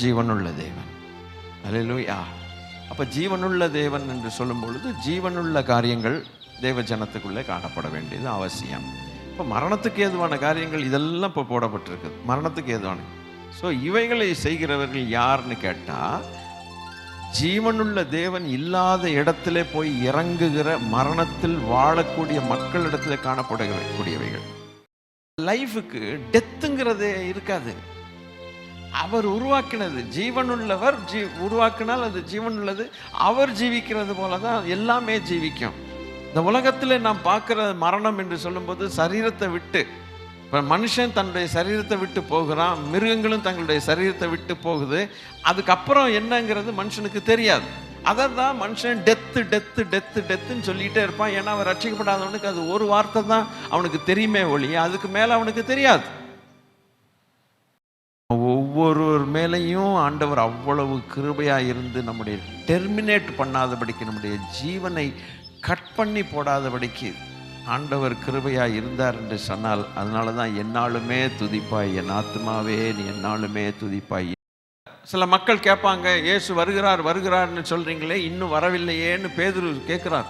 ஜீவனுள்ள தேவன். அல்லேலூயா. அப்போ ஜீவனுள்ள தேவன் என்று சொல்லும் பொழுது ஜீவனுள்ள காரியங்கள் தேவ ஜனத்துக்குள்ளே காணப்பட வேண்டியது அவசியம். இப்போ மரணத்துக்கு ஏதுவான காரியங்கள் இதெல்லாம் இப்போ போடப்பட்டிருக்குது, மரணத்துக்கு ஏதுவான. ஸோ இவைகளை செய்கிறவர்கள் யாருன்னு கேட்டால், ஜீவனுள்ள தேவன் இல்லாத இடத்துல போய் இறங்குகிற மரணத்தில் வாழக்கூடிய மக்களிடத்துல காணப்படக்கூடியவைகள். லைஃபுக்கு டெத்துங்கிறதே இருக்காது. அவர் உருவாக்கினது, ஜீவனுள்ளவர் உருவாக்கினால் அது ஜீவனுள்ளது. அவர் ஜீவிக்கிறது போல தான் எல்லாமே ஜீவிக்கும். இந்த உலகத்தில் நாம் பார்க்குற மரணம் என்று சொல்லும்போது சரீரத்தை விட்டு, இப்போ மனுஷன் தன்னுடைய சரீரத்தை விட்டு போகிறான், மிருகங்களும் தங்களுடைய சரீரத்தை விட்டு போகுது. அதுக்கப்புறம் என்னங்கிறது மனுஷனுக்கு தெரியாது. அதை தான் மனுஷன் டெத்து டெத்து டெத்து டெத்துன்னு சொல்லிகிட்டே இருப்பான். ஏன்னா அவன் ரட்சிக்கப்படாதவனுக்கு அது ஒரு வார்த்தை தான் அவனுக்கு தெரியுமே ஒழிய அதுக்கு மேலே அவனுக்கு தெரியாது. ஒவ்வொருவர் மேலேயும் ஆண்டவர் அவ்வளவு கிருபையாக இருந்து நம்முடைய டெர்மினேட் பண்ணாதபடிக்கு, நம்முடைய ஜீவனை கட் பண்ணி போடாதபடிக்கு ஆண்டவர் கிருபையாக இருந்தார் என்று சொன்னால், அதனால தான் என்னாலுமே துதிப்பாய் என் ஆத்மாவே நீ என்னாலுமே துதிப்பாய். சில மக்கள் கேட்பாங்க, இயேசு வருகிறார் வருகிறார்னு சொல்கிறீங்களே இன்னும் வரவில்லையேன்னு பேதுரு கேட்குறார்.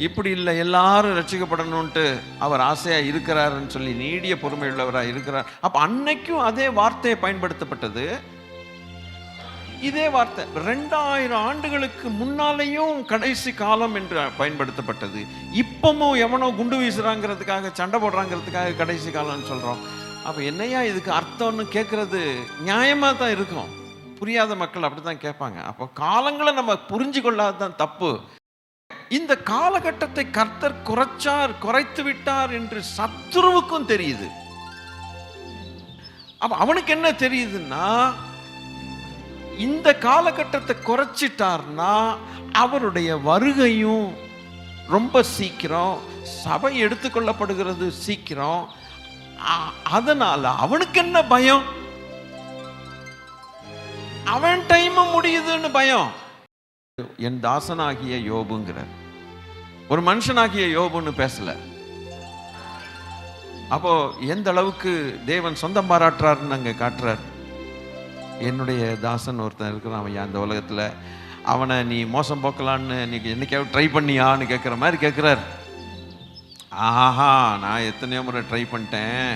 இப்படி இல்லை, எல்லாரும் ரட்சிக்கப்படணுன்ட்டு அவர் ஆசையாக இருக்கிறாருன்னு சொல்லி நீடிய பொறுமை உள்ளவராக இருக்கிறார். அப்போ அன்னைக்கும் அதே வார்த்தையை பயன்படுத்தப்பட்டது. இதே வார்த்தை 2000 ஆண்டுகளுக்கு முன்னாலேயும் கடைசி காலம் என்று பயன்படுத்தப்பட்டது. இப்பவும் எவனோ குண்டு வீசுறாங்கிறதுக்காக, சண்டை போடுறாங்கிறதுக்காக கடைசி காலம்னு சொல்கிறோம். அப்போ என்னையா இதுக்கு அர்த்தம்னு கேட்குறது நியாயமாக தான் இருக்கும். புரியாத மக்கள் அப்படி தான் கேட்பாங்க. அப்போ காலங்களை நம்ம புரிஞ்சு கொள்ளாது தான் தப்பு. இந்த காலகட்டத்தை கர்த்தர் குறைத்து விட்டார் என்று சத்துருவுக்கும் தெரியுது. அப்ப அவனுக்கு என்ன தெரியுதுன்னா, இந்த காலகட்டத்தை குறைச்சிட்டார்னா அவருடைய வருகையும் ரொம்ப சீக்கிரம், சபை எடுத்துக்கொள்ளப்படுகிறது சீக்கிரம். அதனால அவனுக்கு என்ன பயம்? அவன் டைம் முடியுதுன்னு பயம். என் தாசனாகிய யோபுங்கிறார். ஒரு மனுஷனாகிய யோபுன்னு பேசல. அப்போ எந்த அளவுக்கு தேவன் சொந்தம் பாராட்டுறாருன்னு அங்கே காட்டுறார். என்னுடைய தாசன் ஒருத்தன் இருக்கிறான், அவன் அந்த உலகத்தில், அவனை நீ மோசம் போக்கலான்னு நீ என்னைக்காவது ட்ரை பண்ணியான்னு கேட்குற மாதிரி கேட்குறார். ஆஹா, நான் எத்தனையோ முறை ட்ரை பண்ணிட்டேன்,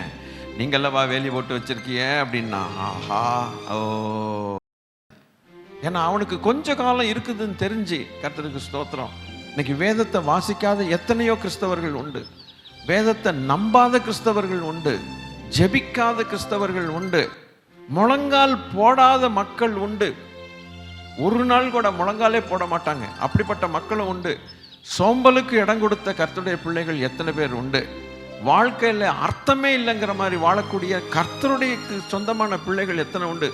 நீங்கள்லவா வேலி போட்டு வச்சிருக்கிய அப்படின்னா. ஆஹா, ஓ. ஏன்னா அவனுக்கு கொஞ்ச காலம் இருக்குதுன்னு தெரிஞ்சு, கர்த்தருக்கு ஸ்தோத்திரம். இன்னைக்கு வேதத்தை வாசிக்காத எத்தனையோ கிறிஸ்தவர்கள் உண்டு, வேதத்தை நம்பாத கிறிஸ்தவர்கள் உண்டு, ஜெபிக்காத கிறிஸ்தவர்கள் உண்டு, முழங்கால் போடாத மக்கள் உண்டு. ஒரு நாள் கூட முழங்காலே போட மாட்டாங்க, அப்படிப்பட்ட மக்களும் உண்டு. சோம்பலுக்கு இடம் கொடுத்த கர்த்தருடைய பிள்ளைகள் எத்தனை பேர் உண்டு. வாழ்க்கையில் அர்த்தமே இல்லைங்கிற மாதிரி வாழக்கூடிய கர்த்தருடைய சொந்தமான பிள்ளைகள் எத்தனை உண்டு.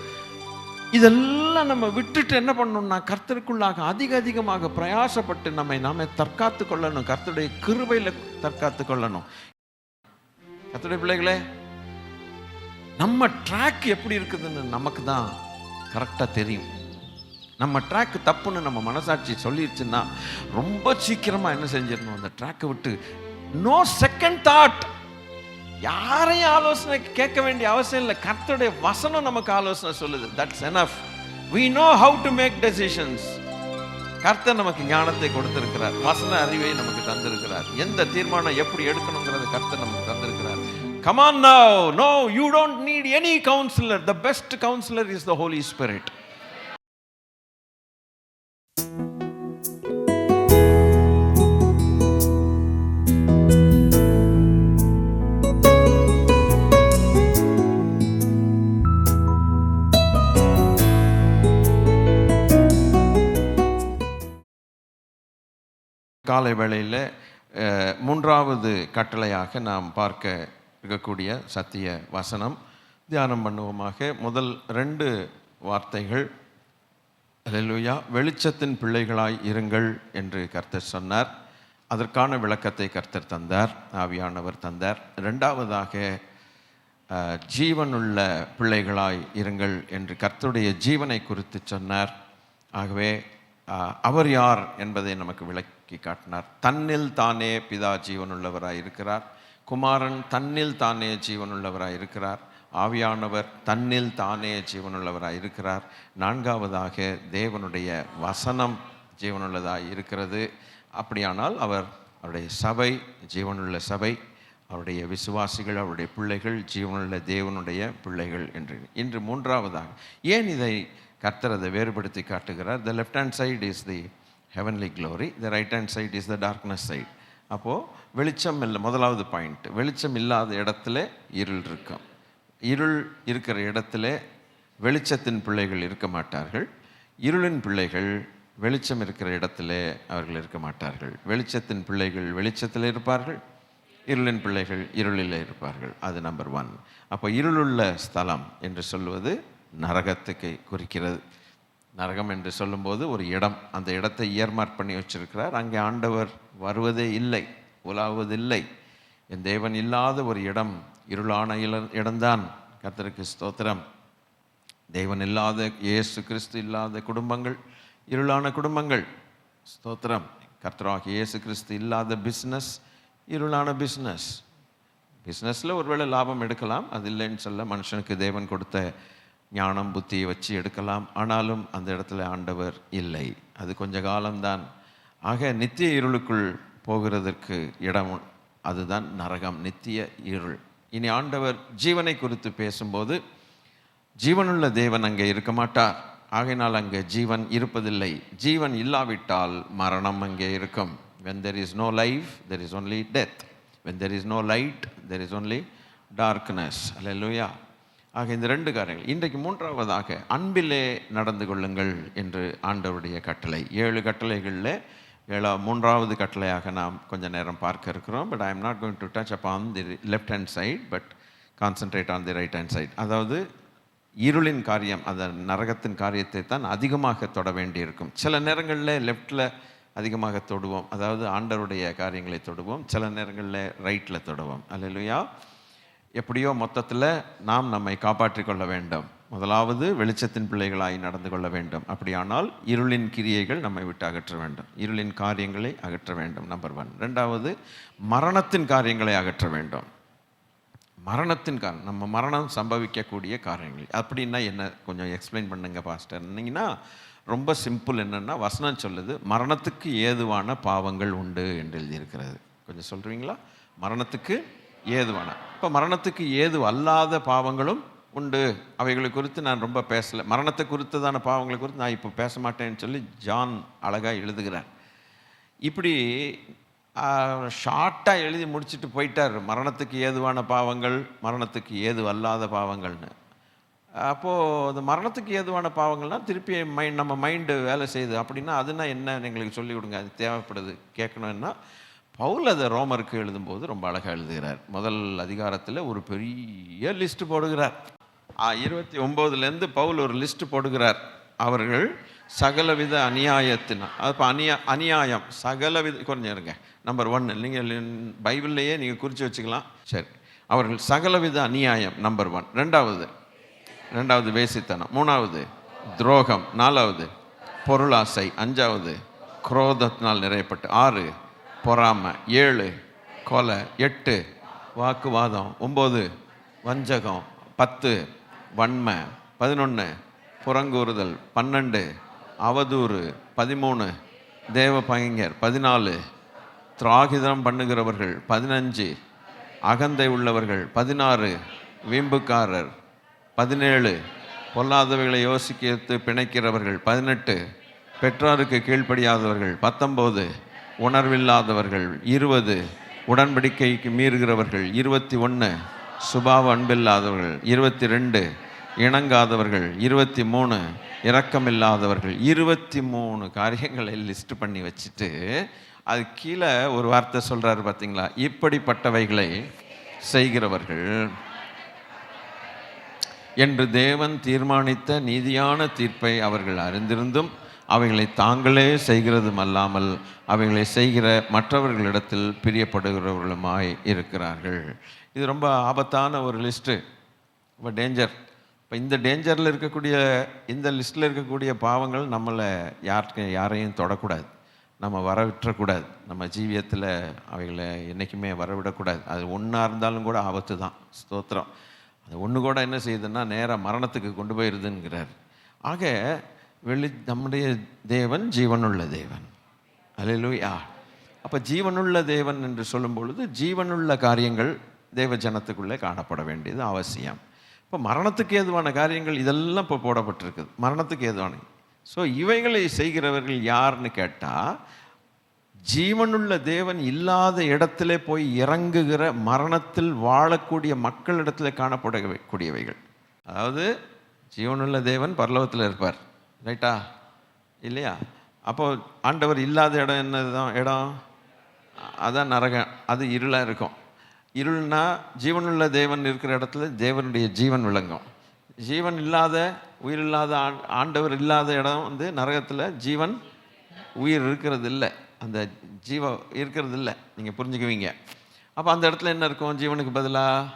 இதெல்லாம் நம்ம விட்டுட்டு என்ன பண்ணணும்னா, கர்த்தருக்குள்ளாக அதிகமாக பிரயாசப்பட்டு நாம தற்காத்து கொள்ளணும். கர்த்தருடைய கிருபையில் தற்காத்து கொள்ளணும். கர்த்தருடைய பிள்ளைகளே, நம்ம ட்ராக் எப்படி இருக்குதுன்னு நமக்கு தான் கரெக்டாக தெரியும். நம்ம ட்ராக் தப்புன்னு நம்ம மனசாட்சி சொல்லிடுச்சுன்னா ரொம்ப சீக்கிரமாக என்ன செஞ்சிடணும், அந்த ட்ராக்கை விட்டு நோ செகண்ட் தாட். யாரையும் ஆலோசனை கேட்க வேண்டிய அவசியம் இல்லை. கர்த்தருடைய வசனம் நமக்கு ஆலோசனை சொல்லுது. That's enough. we know how to make decisions. கர்த்தர் நமக்கு ஞானத்தை கொடுத்திருக்கிறார், வசன அறிவை நமக்கு தந்திருக்கிறார். எந்த தீர்மானம் எப்படி எடுக்கணுங்கிறத கர்த்தர் நமக்கு தந்திருக்கிறார். Come on now. No, you don't need any counselor. The best counselor is the Holy Spirit. காலை வேளையில் மூன்றாவது கட்டளையாக நாம் பார்க்க இருக்கக்கூடிய சத்திய வசனம் தியானம் பண்ணுவோமாக. முதல் 2 வார்த்தைகள், அல்லேலூயா, வெளிச்சத்தின் பிள்ளைகளாய் இருங்கள் என்று கர்த்தர் சொன்னார். அதற்கான விளக்கத்தை கர்த்தர் தந்தார், ஆவியானவர் தந்தார். 2வதாக ஜீவனுள்ள பிள்ளைகளாய் இருங்கள் என்று கர்த்தருடைய ஜீவனை குறித்து சொன்னார். ஆகவே அவர் யார் என்பதை நமக்கு விளக்கி காட்டினார். தன்னில் தானே பிதா ஜீவனுள்ளவராய் இருக்கிறார், குமாரன் தன்னில் தானே ஜீவனுள்ளவராய் இருக்கிறார், ஆவியானவர் தன்னில் தானே ஜீவனுள்ளவராய் இருக்கிறார். நான்காவதாக தேவனுடைய வசனம் ஜீவனுள்ளதாய் இருக்கிறது. அப்படியானால் அவருடைய சபை ஜீவனுள்ள சபை, அவருடைய விசுவாசிகள், அவருடைய பிள்ளைகள் ஜீவனுள்ள தேவனுடைய பிள்ளைகள் என்று. இன்று மூன்றாவதாக ஏன் இதை கர்த்தர் அதை வேறுபடுத்தி காட்டுகிறார்? The left hand side is the heavenly glory, the right hand side is the darkness side. அப்போது வெளிச்சம் இல்லை, முதலாவது பாயிண்ட், வெளிச்சம் இல்லாத இடத்துல இருள் இருக்கும். இருள் இருக்கிற இடத்துல வெளிச்சத்தின் பிள்ளைகள் இருக்க மாட்டார்கள். இருளின் பிள்ளைகள் வெளிச்சம் இருக்கிற இடத்துல அவர்கள் இருக்க மாட்டார்கள். வெளிச்சத்தின் பிள்ளைகள் வெளிச்சத்தில் இருப்பார்கள், இருளின் பிள்ளைகள் இருளில் இருப்பார்கள். அது நம்பர் 1. அப்போ இருளுள்ள ஸ்தலம் என்று சொல்வது நரகத்துக்கு குறிக்கிறது. நரகம் என்று சொல்லும்போது ஒரு இடம், அந்த இடத்தை இயர்மார்க் பண்ணி வச்சிருக்கிறார். அங்கே ஆண்டவர் வருவதே இல்லை, உலாவதில்லை. என் தேவன் இல்லாத ஒரு இடம், இருளான இடம்தான். கர்த்தருக்கு ஸ்தோத்திரம். தேவன் இல்லாத, இயேசு கிறிஸ்து இல்லாத குடும்பங்கள் இருளான குடும்பங்கள். ஸ்தோத்திரம். கர்த்தராகிய இயேசு கிறிஸ்து இல்லாத பிஸ்னஸ் இருளான பிஸ்னஸ். பிஸ்னஸில் ஒருவேளை லாபம் எடுக்கலாம், அது இல்லைன்னு சொல்ல. மனுஷனுக்கு தேவன் கொடுத்த ஞானம் புத்தியை வச்சு எடுக்கலாம். ஆனாலும் அந்த இடத்துல ஆண்டவர் இல்லை, அது கொஞ்ச காலம்தான். ஆக நித்திய இருளுக்குள் போகிறதற்கு இடம், அதுதான் நரகம், நித்திய இருள். இனி ஆண்டவர் ஜீவனை குறித்து பேசும்போது ஜீவனுள்ள தேவன் அங்கே இருக்க மாட்டார். ஆகையினால் அங்கே ஜீவன் இருப்பதில்லை. ஜீவன் இல்லாவிட்டால் மரணம் அங்கே இருக்கும். When there is no life, there is only death. When there is no light, there is only darkness. Hallelujah. ஆக இந்த 2 காரியங்கள். இன்றைக்கு மூன்றாவதாக அன்பிலே நடந்து கொள்ளுங்கள் என்று ஆண்டவருடைய கட்டளை. 7 கட்டளைகளில் மூன்றாவது கட்டளையாக நாம் கொஞ்ச நேரம் பார்க்க இருக்கிறோம். But I am not going to touch upon the left hand side, but concentrate on the right hand side. அதாவது இருளின் காரியம், அந்த நரகத்தின் காரியத்தை தான் அதிகமாக தொட வேண்டியிருக்கும். சில நேரங்களில் லெஃப்டில் அதிகமாக தொடுவோம், அதாவது ஆண்டவருடைய காரியங்களை தொடுவோம். சில நேரங்களில் ரைட்டில் தொடுவோம். அல்லேலூயா. எப்படியோ மொத்தத்தில் நாம் நம்மை காப்பாற்றிக் கொள்ள வேண்டும். முதலாவது வெளிச்சத்தின் பிள்ளைகளாய் நடந்து கொள்ள வேண்டும். அப்படியானால் இருளின் கிரியைகள் நம்மை விட்டு அகற்ற வேண்டும், இருளின் காரியங்களை அகற்ற வேண்டும். நம்பர் 1. 2வது மரணத்தின் காரியங்களை அகற்ற வேண்டும். மரணத்தின் காரணம், நம்ம மரணம் சம்பவிக்கக்கூடிய காரியங்கள். அப்படின்னா என்ன, கொஞ்சம் எக்ஸ்பிளைன் பண்ணுங்க பாஸ்டர் என்னங்கன்னா, ரொம்ப சிம்பிள். என்னென்னா வசனம் சொல்லுது மரணத்துக்கு ஏதுவான பாவங்கள் உண்டு என்று எழுதியிருக்கிறது. கொஞ்சம் சொல்கிறீங்களா? மரணத்துக்கு ஏதுவான. இப்போ மரணத்துக்கு ஏது அல்லாத பாவங்களும் உண்டு. அவைகளை குறித்து நான் ரொம்ப பேசலை. மரணத்தை குறித்ததான பாவங்களை குறித்து நான் இப்போ பேச மாட்டேன்னு சொல்லி ஜான் அழகாக எழுதுகிறார். இப்படி ஷார்ட்டாக எழுதி முடிச்சுட்டு போயிட்டார். மரணத்துக்கு ஏதுவான பாவங்கள், மரணத்துக்கு ஏது அல்லாத பாவங்கள்னு. அப்போது அந்த மரணத்துக்கு ஏதுவான பாவங்கள்னால் திருப்பி நம்ம மைண்டு வேலை செய்யுது. அப்படின்னா அதுனா என்ன எங்களுக்கு சொல்லி கொடுங்க, அது தேவைப்படுது கேட்கணுன்னா. பவுல் அதை ரோமருக்கு எழுதும்போது ரொம்ப அழகாக எழுதுகிறார். முதல் அதிகாரத்தில் ஒரு பெரிய லிஸ்ட்டு போடுகிறார். 29லேருந்து பவுல் ஒரு லிஸ்ட்டு போடுகிறார். அவர்கள் சகலவித அநியாயத்தினால், அப்போ அநியாயம் சகலவித, கொஞ்சம் நம்பர் 1 நீங்கள் பைபிள்லையே நீங்கள் குறித்து வச்சுக்கலாம். சரி, அவர்கள் சகலவித அநியாயம் நம்பர் 1. 2வது வேசித்தனம், 3வது துரோகம், 4வது பொருளாசை, 5வது குரோதத்தினால் நிறையப்பட்டு, 6 பொறாமை, 7 கொலை, 8 வாக்குவாதம், 9 வஞ்சகம், 10 வன்மை, 11 புறங்கூறுதல், 12 அவதூறு, 13 தேவ பகைஞர், 14 திராகிதம் பண்ணுகிறவர்கள், 15 அகந்தை உள்ளவர்கள், 16 வீம்புக்காரர், 17 பொல்லாதவைகளை யோசித்து பிணைக்கிறவர்கள், 18 பெற்றோருக்கு கீழ்ப்படியாதவர்கள், 19 உணர்வில்லாதவர்கள், 20 உடன்படிக்கைக்கு மீறுகிறவர்கள், 21 சுபாவ அன்பில்லாதவர்கள், 22 இணங்காதவர்கள், 23 இரக்கமில்லாதவர்கள். 23 காரியங்களை லிஸ்ட் பண்ணி வச்சுட்டு அது கீழே ஒரு வார்த்தை சொல்கிறாரு பார்த்தீங்களா, இப்படிப்பட்டவைகளை செய்கிறவர்கள் என்று தேவன் தீர்மானித்த நீதியான தீர்ப்பை அவர்கள் அறிந்திருந்தும் அவைகளை தாங்களே செய்கிறதும் அல்லாமல் அவைகளை செய்கிற மற்றவர்களிடத்தில் பிரியப்படுகிறவர்களுமாய் இருக்கிறார்கள். இது ரொம்ப ஆபத்தான ஒரு லிஸ்ட்டு, ரொம்ப டேஞ்சர். இப்போ இந்த டேஞ்சரில் இருக்கக்கூடிய, இந்த லிஸ்ட்டில் இருக்கக்கூடிய பாவங்கள் நம்மளை யாரையும் தொடக்கூடாது, நம்ம வரவிட்டக்கூடாது, நம்ம ஜீவியத்தில் அவைகளை என்றைக்குமே வரவிடக்கூடாது. அது ஒன்றா இருந்தாலும் கூட ஆபத்து தான். ஸ்தோத்திரம். அது ஒன்று கூட என்ன செய்யுதுன்னா நேராக மரணத்துக்கு கொண்டு போயிடுதுங்கிறார். ஆக நம்முடைய தேவன் ஜீவனுள்ள தேவன். அல்லேலூயா. அப்போ ஜீவனுள்ள தேவன் என்று சொல்லும் பொழுது ஜீவனுள்ள காரியங்கள் தேவ ஜனத்துக்குள்ளே காணப்பட வேண்டியது அவசியம். இப்போ மரணத்துக்கு ஏதுவான காரியங்கள் இதெல்லாம் இப்போ போடப்பட்டிருக்குது, மரணத்துக்கு ஏதுவான. ஸோ இவைகளை செய்கிறவர்கள் யாருன்னு கேட்டால், ஜீவனுள்ள தேவன் இல்லாத இடத்துல போய் இறங்குகிற மரணத்தில் வாழக்கூடிய மக்களிடத்தில் காணப்படக்கூடியவைகள். அதாவது ஜீவனுள்ள தேவன் பரலோகத்தில் இருப்பார், ரைட்டா இல்லையா? அப்போ ஆண்டவர் இல்லாத இடம் என்னதான் இடம்? அதான் நரகம், அது இருளாக இருக்கும். இருள்னா ஜீவனுள்ள தேவன் இருக்கிற இடத்துல தேவனுடைய ஜீவன் விளங்கும். ஜீவன் இல்லாத உயிர் இல்லாத ஆண்டவர் இல்லாத இடம் வந்து நரகத்தில் ஜீவன் உயிர் இருக்கிறது இல்லை, அந்த ஜீவ இருக்கிறது இல்லை. நீங்கள் புரிஞ்சுக்குவீங்க. அப்போ அந்த இடத்துல என்ன இருக்கும்? ஜீவனுக்கு பதிலாக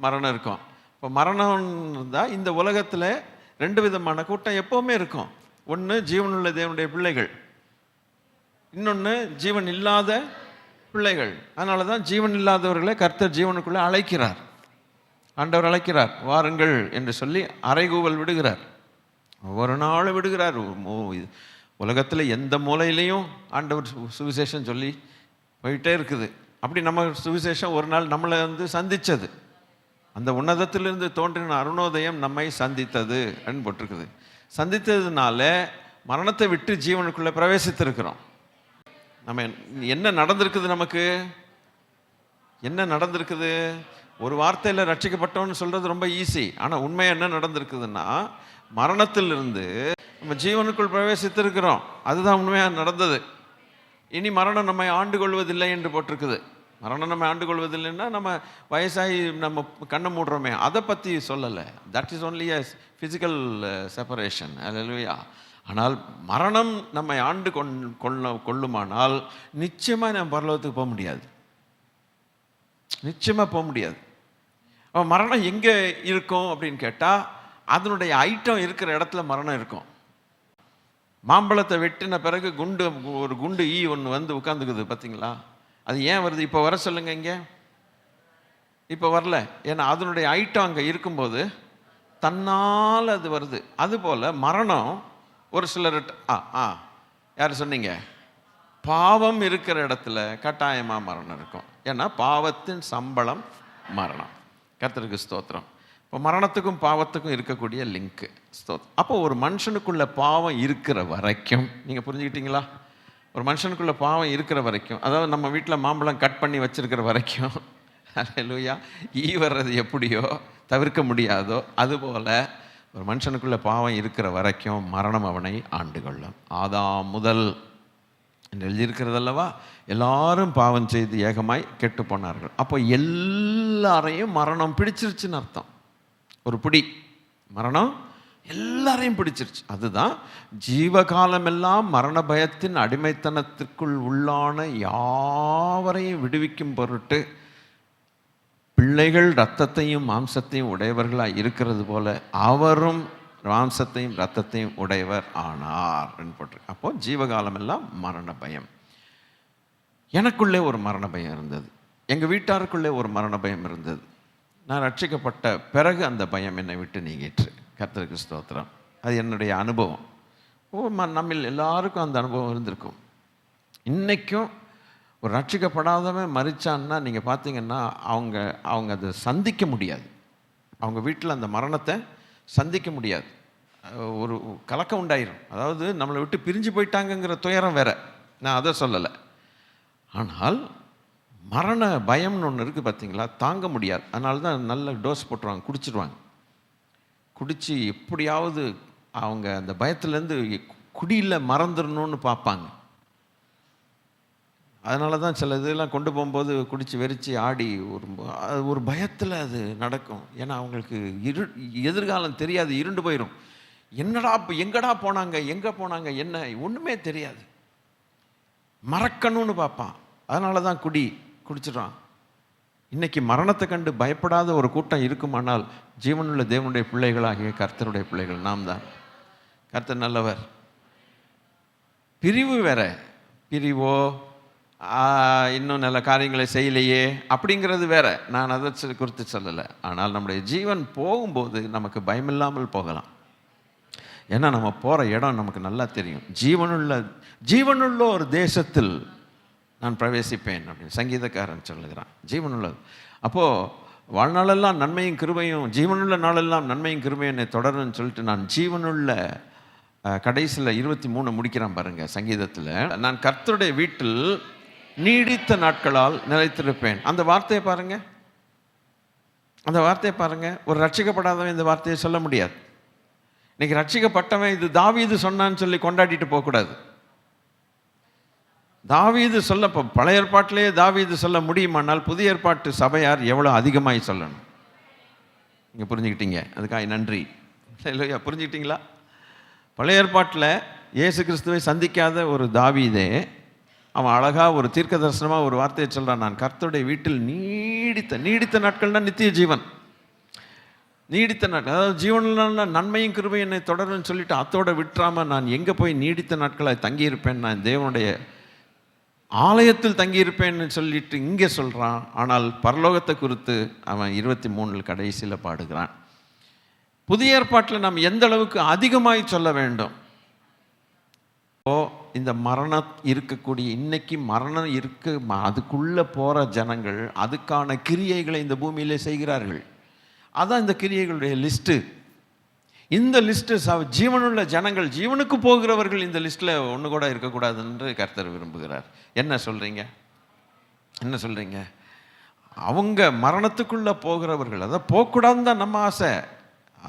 மரணம் இருக்கும். இப்போ மரணம் இருந்தால் இந்த உலகத்தில் 2 விதமான கூட்டம் எப்போவுமே இருக்கும். ஒன்று ஜீவனுள்ள தேவனுடைய பிள்ளைகள், இன்னொன்று ஜீவன் இல்லாத பிள்ளைகள். அதனால தான் ஜீவன் இல்லாதவர்களை கர்த்தர் ஜீவனுக்குள்ளே அழைக்கிறார். ஆண்டவர் அழைக்கிறார், வாருங்கள் என்று சொல்லி அறைகூவல் விடுகிறார். ஒவ்வொரு நாளும் விடுகிறார். உலகத்தில் எந்த மூலையிலையும் ஆண்டவர் சுவிசேஷம் சொல்லி போயிட்டே இருக்குது. அப்படி நம்ம சுவிசேஷம் ஒரு நாள் நம்மளை வந்து சந்தித்தது, அந்த உன்னதத்திலிருந்து தோன்றின அருணோதயம் நம்மை சந்தித்தது அப்படின்னு போட்டிருக்குது. சந்தித்ததுனால மரணத்தை விட்டு ஜீவனுக்குள்ளே பிரவேசித்திருக்கிறோம். நம்ம என்ன நடந்திருக்குது? நமக்கு என்ன நடந்திருக்குது? ஒரு வார்த்தையில் ரட்சிக்கப்பட்டோன்னு சொல்கிறது ரொம்ப ஈஸி. ஆனால் உண்மையாக என்ன நடந்திருக்குதுன்னா, மரணத்திலிருந்து நம்ம ஜீவனுக்குள் பிரவேசித்திருக்கிறோம். அதுதான் உண்மையாக நடந்தது. இனி மரணம் நம்மை ஆண்டு கொள்வதில்லை என்று போட்டிருக்குது. மரணம் நம்ம ஆண்டு கொள்வதில்லைன்னா நம்ம வயசாகி நம்ம கண்ணை மூடுறோமே, அதை பற்றி சொல்லலை. That is only a physical separation. அல்லேலூயா. ஆனால் மரணம் நம்மை ஆண்டு கொள்ளுமானால் நிச்சயமாக நம்ம பரலோகத்துக்கு போக முடியாது, நிச்சயமாக போக முடியாது. மரணம் எங்கே இருக்கும் அப்படின்னு கேட்டால், அதனுடைய ஐட்டம் இருக்கிற இடத்துல மரணம் இருக்கும். மாம்பழத்தை வெட்டின பிறகு ஒரு குண்டு ஈ ஒன்று வந்து உட்காந்துக்குது பார்த்தீங்களா? அது ஏன் வருது? இப்போ வர சொல்லுங்க. இங்கே இப்போ வரல, ஏன்னா அதனுடைய ஐட்டம் அங்கே இருக்கும்போது தன்னால் அது வருது. அதுபோல் மரணம் ஒரு சிலர் யார் சொன்னீங்க? பாவம் இருக்கிற இடத்துல கட்டாயமாக மரணம் இருக்கும். ஏன்னா பாவத்தின் சம்பளம் மரணம். கர்த்தருக்கு ஸ்தோத்திரம். இப்போ மரணத்துக்கும் பாவத்துக்கும் இருக்கக்கூடிய லிங்க்கு ஸ்தோத்திரம். அப்போ ஒரு மனுஷனுக்குள்ள பாவம் இருக்கிற வரைக்கும், நீங்கள் புரிஞ்சுக்கிட்டீங்களா? ஒரு மனுஷனுக்குள்ள பாவம் இருக்கிற வரைக்கும், அதாவது நம்ம வீட்டில் மாம்பழம் கட் பண்ணி வச்சிருக்கிற வரைக்கும், அல்லேலூயா, ஈ வர்றது எப்படியோ தவிர்க்க முடியாதோ அதுபோல் ஒரு மனுஷனுக்குள்ள பாவம் இருக்கிற வரைக்கும் மரணம் அவனை ஆண்டு கொள்ளும். ஆதாம் முதல் என்று எழுதியிருக்கிறதல்லவா, எல்லாரும் பாவம் செய்து ஏகமாய் கெட்டு போனார்கள். அப்போ எல்லாரையும் மரணம் பிடிச்சிருச்சுன்னு அர்த்தம். ஒரு பிடி மரணம் எல்லாரையும் பிடிச்சிருச்சு. அதுதான் ஜீவகாலமெல்லாம் மரண பயத்தின் அடிமைத்தனத்திற்குள் உள்ளான யாவரையும் விடுவிக்கும் பொருட்டு பிள்ளைகள் இரத்தத்தையும் மாம்சத்தையும் உடையவர்களாக இருக்கிறது போல அவரும் மாம்சத்தையும் இரத்தத்தையும் உடையவர் ஆனார் போட்டு. அப்போ ஜீவகாலம் எல்லாம் மரண பயம். எனக்குள்ளே ஒரு மரண பயம் இருந்தது, எங்கள் வீட்டாருக்குள்ளே ஒரு மரண பயம் இருந்தது. நான் ரட்சிக்கப்பட்ட பிறகு அந்த பயம் என்னை விட்டு நீங்கிற்று. கர்த்தருக்கு ஸ்தோத்திரம். அது என்னுடைய அனுபவம். நம்மில் எல்லாருக்கும் அந்த அனுபவம் இருந்திருக்கும். இன்றைக்கும் ஒரு ரட்சிக்கப்படாதவன் மரிச்சான்னா நீங்கள் பார்த்தீங்கன்னா அவங்க அதை சந்திக்க முடியாது. அவங்க வீட்டில் அந்த மரணத்தை சந்திக்க முடியாது. ஒரு கலக்கம் உண்டாயிரும். அதாவது நம்மளை விட்டு பிரிஞ்சு போயிட்டாங்கங்கிற துயரம் வேற, நான் அதை சொல்லலை. ஆனால் மரண பயம்னு ஒன்று இருக்குது பார்த்தீங்களா, தாங்க முடியாது. அதனால தான் நல்ல டோஸ் போட்டுருவாங்க, குடிச்சிடுவாங்க. குடித்து எப்படியாவது அவங்க அந்த பயத்துலேருந்து குடியில் மறந்துடணும்னு பார்ப்பாங்க. அதனால தான் சில இதெல்லாம் கொண்டு போகும்போது குடித்து வெறிச்சு ஆடி ஒரு பயத்தில் அது நடக்கும். ஏன்னா அவங்களுக்கு எதிர்காலம் தெரியாது, இருண்டு போயிடும். என்னடா எங்கடா போனாங்க, எங்கே போனாங்க, என்ன ஒன்றுமே தெரியாது. மறக்கணும்னு பார்ப்பான். அதனால தான் குடிச்சிடுறான். இன்னைக்கு மரணத்தை கண்டு பயப்படாத ஒரு கூட்டம் இருக்குமானால் ஜீவனுள்ள தேவனுடைய பிள்ளைகளாகிய கர்த்தருடைய பிள்ளைகள் நாம் தான். கர்த்தர் நல்லவர். பிரிவு வேற, பிரிவோ இன்னும் நல்ல காரியங்களை செய்யலையே அப்படிங்கிறது வேற. நான் அதை குறித்து சொல்லலை. ஆனால் நம்முடைய ஜீவன் போகும்போது நமக்கு பயமில்லாமல் போகலாம். ஏன்னா நம்ம போகிற இடம் நமக்கு நல்லா தெரியும். ஜீவனுள்ள ஒரு தேசத்தில் நான் பிரவேசிப்பேன் அப்படின்னு சங்கீதக்காரன் சொல்லுகிறான். ஜீவனுள்ளது. அப்போது வாழ்நாளெல்லாம் நன்மையும் கிருபையும், ஜீவனுள்ள நாளெல்லாம் நன்மையும் கிருபையும் என்னை தொடருன்னு சொல்லிட்டு நான் ஜீவனுள்ள கடைசியில் 23 முடிக்கிறான் பாருங்க சங்கீதத்தில். நான் கர்த்தருடைய வீட்டில் நீடித்த நாட்களால் நிலைத்திருப்பேன். அந்த வார்த்தையை பாருங்க, அந்த வார்த்தையை பாருங்க. ஒரு ரட்சிக்கப்படாதவன் இந்த வார்த்தையை சொல்ல முடியாது. இன்னைக்கு ரட்சிக்கப்பட்டவன் இது தாவீது சொன்னான்னு சொல்லி கொண்டாடிட்டு போகக்கூடாது. தாவீது சொல்ல, இப்போ பழைய ஏற்பாட்டிலேயே தாவீது சொல்ல முடியுமானால் புதிய ஏற்பாட்டு சபையார் எவ்வளோ அதிகமாகி சொல்லணும். நீங்கள் புரிஞ்சுக்கிட்டீங்க, அதுக்காக நன்றி. இல்லையா, புரிஞ்சுக்கிட்டீங்களா? பழைய ஏற்பாட்டில் இயேசு கிறிஸ்துவை சந்திக்காத ஒரு தாவீதே அவன் அழகாக ஒரு தீர்க்க தரிசனமாக ஒரு வார்த்தையை சொல்கிறான். நான் கர்த்தருடைய வீட்டில் நீடித்த நாட்கள்னால் நித்திய ஜீவன். நீடித்த நாட்கள், அதாவது ஜீவனில் நன்மையும் கிருபையும் என்னை தொடருன்னு சொல்லிட்டு அத்தோட விட்டுறாமல் நான் எங்கே போய் நீடித்த நாட்களை தங்கியிருப்பேன், நான் தேவனுடைய ஆலயத்தில் தங்கியிருப்பேன்னு சொல்லிட்டு இங்கே சொல்கிறான். ஆனால் பரலோகத்தை குறித்து அவன் 23 கடைசியில் பாடுகிறான். புதிய ஏற்பாட்டில் நாம் எந்த அளவுக்கு அதிகமாய் சொல்ல வேண்டும். இந்த மரணம் இருக்கக்கூடிய இன்னைக்கு மரணம் இருக்கு, அதுக்குள்ளே போகிற ஜனங்கள் அதுக்கான கிரியைகளை இந்த பூமியிலே செய்கிறார்கள். அதான் இந்த கிரியைகளுடைய லிஸ்ட்டு. இந்த லிஸ்ட்டு ஜீவனுள்ள ஜனங்கள், ஜீவனுக்கு போகிறவர்கள் இந்த லிஸ்ட்டில் ஒன்று கூட இருக்கக்கூடாது என்று கர்த்தர் விரும்புகிறார். என்ன சொல்கிறீங்க, என்ன சொல்கிறீங்க? அவங்க மரணத்துக்குள்ளே போகிறவர்கள், அதை போகக்கூடாதுன்னு தான் நம்ம ஆசை.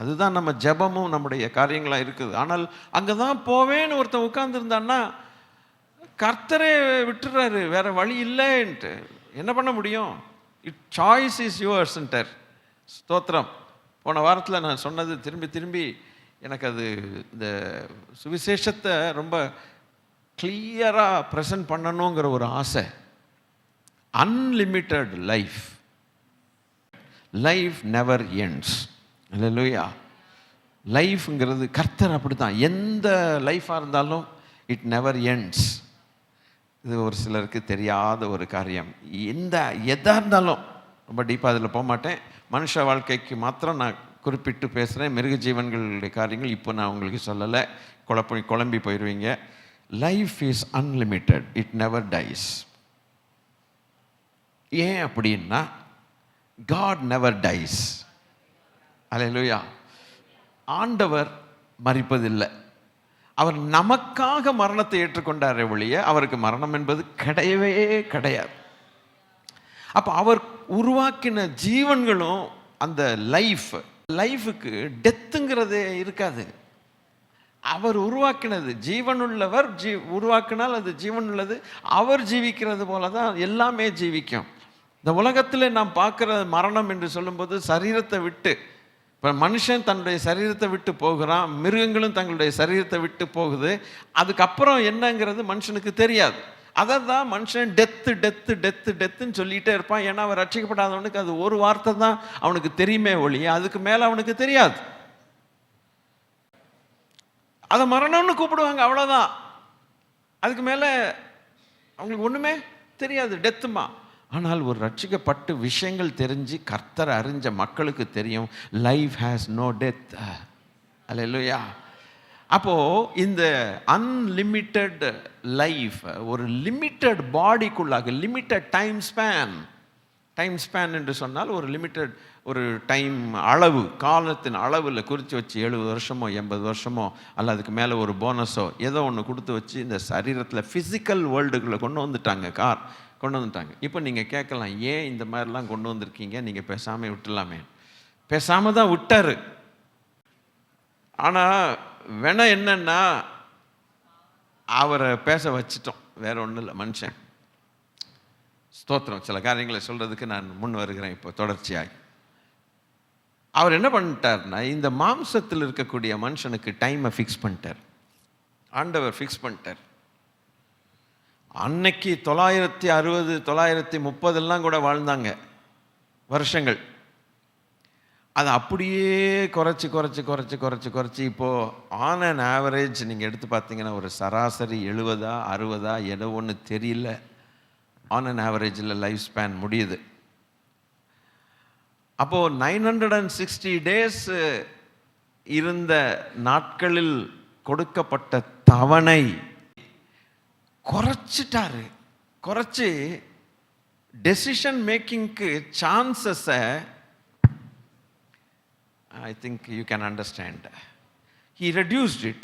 அதுதான் நம்ம ஜெபமும் நம்முடைய காரியங்களாக இருக்குது. ஆனால் அங்கே தான் போவேன்னு ஒருத்தன் உட்கார்ந்துருந்தான்னா கர்த்தரே விட்டுறாரு, வேற வழி இல்லைன்ட்டு. என்ன பண்ண முடியும்? சாய்ஸ் இஸ் யுவர்ஸ்ன்ட்டார். ஸ்தோத்திரம். போன வாரத்தில் நான் சொன்னது திரும்பி திரும்பி எனக்கு அது இந்த சுவிசேஷத்தை ரொம்ப கிளியராக ப்ரெசன்ட் பண்ணணுங்கிற ஒரு ஆசை. Unlimited life, life never ends. அல்லேலூயா. லைஃப்ங்கிறது கர்த்தர் அப்படி தான். எந்த லைஃபாக இருந்தாலும் இட் நெவர் எண்ட்ஸ். இது ஒரு சிலருக்கு தெரியாத ஒரு காரியம். எதாக இருந்தாலும் ரொம்ப டீப்பாக அதில் போக மாட்டேன். மனுஷ வாழ்க்கைக்கு மாத்திரம் நான் குறிப்பிட்டு பேசுகிறேன். மிருக ஜீவன்களுடைய காரியங்கள் இப்போ நான் உங்களுக்கு சொல்லலை, குழம்பி போயிடுவீங்க. Life is unlimited, it never dies. ஏன் அப்படின்னா God never dies. அல்லேலூயா. ஆண்டவர் மரிப்பதில்லை. அவர் நமக்காக மரணத்தை ஏற்றுக்கொண்டாரே ஒழிய அவருக்கு மரணம் என்பது கிடையவே கிடையாது. அப்போ அவர் உருவாக்கின ஜீவன்களும் அந்த லைஃபுக்கு டெத்துங்கிறதே இருக்காது. அவர் உருவாக்கினது ஜீவனுள்ளவர் உருவாக்கினால் அது ஜீவனுள்ளது. அவர் ஜீவிக்கிறது போல தான் எல்லாமே ஜீவிக்கும். இந்த உலகத்தில் நாம் பார்க்குற மரணம் என்று சொல்லும்போது சரீரத்தை விட்டு, இப்போ மனுஷன் தன்னுடைய சரீரத்தை விட்டு போகிறான், மிருகங்களும் தங்களுடைய சரீரத்தை விட்டு போகுது. அதுக்கப்புறம் என்னங்கிறது மனுஷனுக்கு தெரியாது. அதை தான் மனுஷன் டெத்துன்னு சொல்லிகிட்டே இருப்பான். ஏன்னா அவன் ரட்சிக்கப்படாதவனுக்கு அது ஒரு வார்த்தை தான் அவனுக்கு தெரியுமே ஒழிய அதுக்கு மேலே அவனுக்கு தெரியாது. அதை மரணம்னு கூப்பிடுவாங்க, அவ்வளோதான். அதுக்கு மேலே அவங்களுக்கு ஒன்றுமே தெரியாது, டெத்துமா. ஆனால் ஒரு ரட்சிக்கப்பட்டு விஷயங்கள் தெரிஞ்சு கர்த்தரை அறிஞ்ச மக்களுக்கு தெரியும், லைஃப் ஹேஸ் நோ டெத். அல்லேலூயா. அப்போது இந்த அன்லிமிட்டெட் லைஃப் ஒரு லிமிட்டெட் பாடிக்குள்ளாக, லிமிட்டெட் டைம் ஸ்பேன் என்று சொன்னால் ஒரு லிமிட்டெட் ஒரு டைம் அளவு, காலத்தின் அளவில் குறித்து வச்சு 70 வருஷமோ 80 வருஷமோ அல்ல அதுக்கு மேலே ஒரு போனஸோ ஏதோ ஒன்று கொடுத்து வச்சு இந்த சரீரத்தில் ஃபிசிக்கல் வேர்ல்டுக்குள்ளே கொண்டு வந்துட்டாங்க. இப்போ நீங்கள் கேட்கலாம், ஏன் இந்த மாதிரிலாம் கொண்டு வந்திருக்கீங்க, நீங்கள் பேசாமல் விட்டுலாமே. பேசாமல் தான் விட்டார். ஆனால் வேணா என்னன்னா அவரை பேச வச்சிட்டோம், வேற ஒன்றும் இல்லை. மனுஷன் ஸ்தோத்திரம். சில காரியங்களை சொல்கிறதுக்கு நான் முன் வருகிறேன் இப்போ தொடர்ச்சியாய். அவர் என்ன பண்ணிட்டார்னா இந்த மாம்சத்தில் இருக்கக்கூடிய மனுஷனுக்கு டைமை ஃபிக்ஸ் பண்ணிட்டார். ஆண்டவர் ஃபிக்ஸ் பண்ணிட்டார். அன்னைக்கு 960 930 கூட வாழ்ந்தாங்க வருஷங்கள். அதை அப்படியே குறைச்சி இப்போது ஆன் அன் ஆவரேஜ் நீங்கள் எடுத்து பார்த்தீங்கன்னா ஒரு சராசரி 70 60 ஏதோ ஒன்று தெரியல. ஆன் அன் ஆவரேஜில் லைஃப் ஸ்பேன் முடியுது. அப்போது 960 டேஸ் இருந்த நாட்களில் கொடுக்கப்பட்ட தவணை குறைச்சிட்டாரு. குறைச்சி டெசிஷன் மேக்கிங்க்கு சான்சஸை, I think you can understand, he reduced it.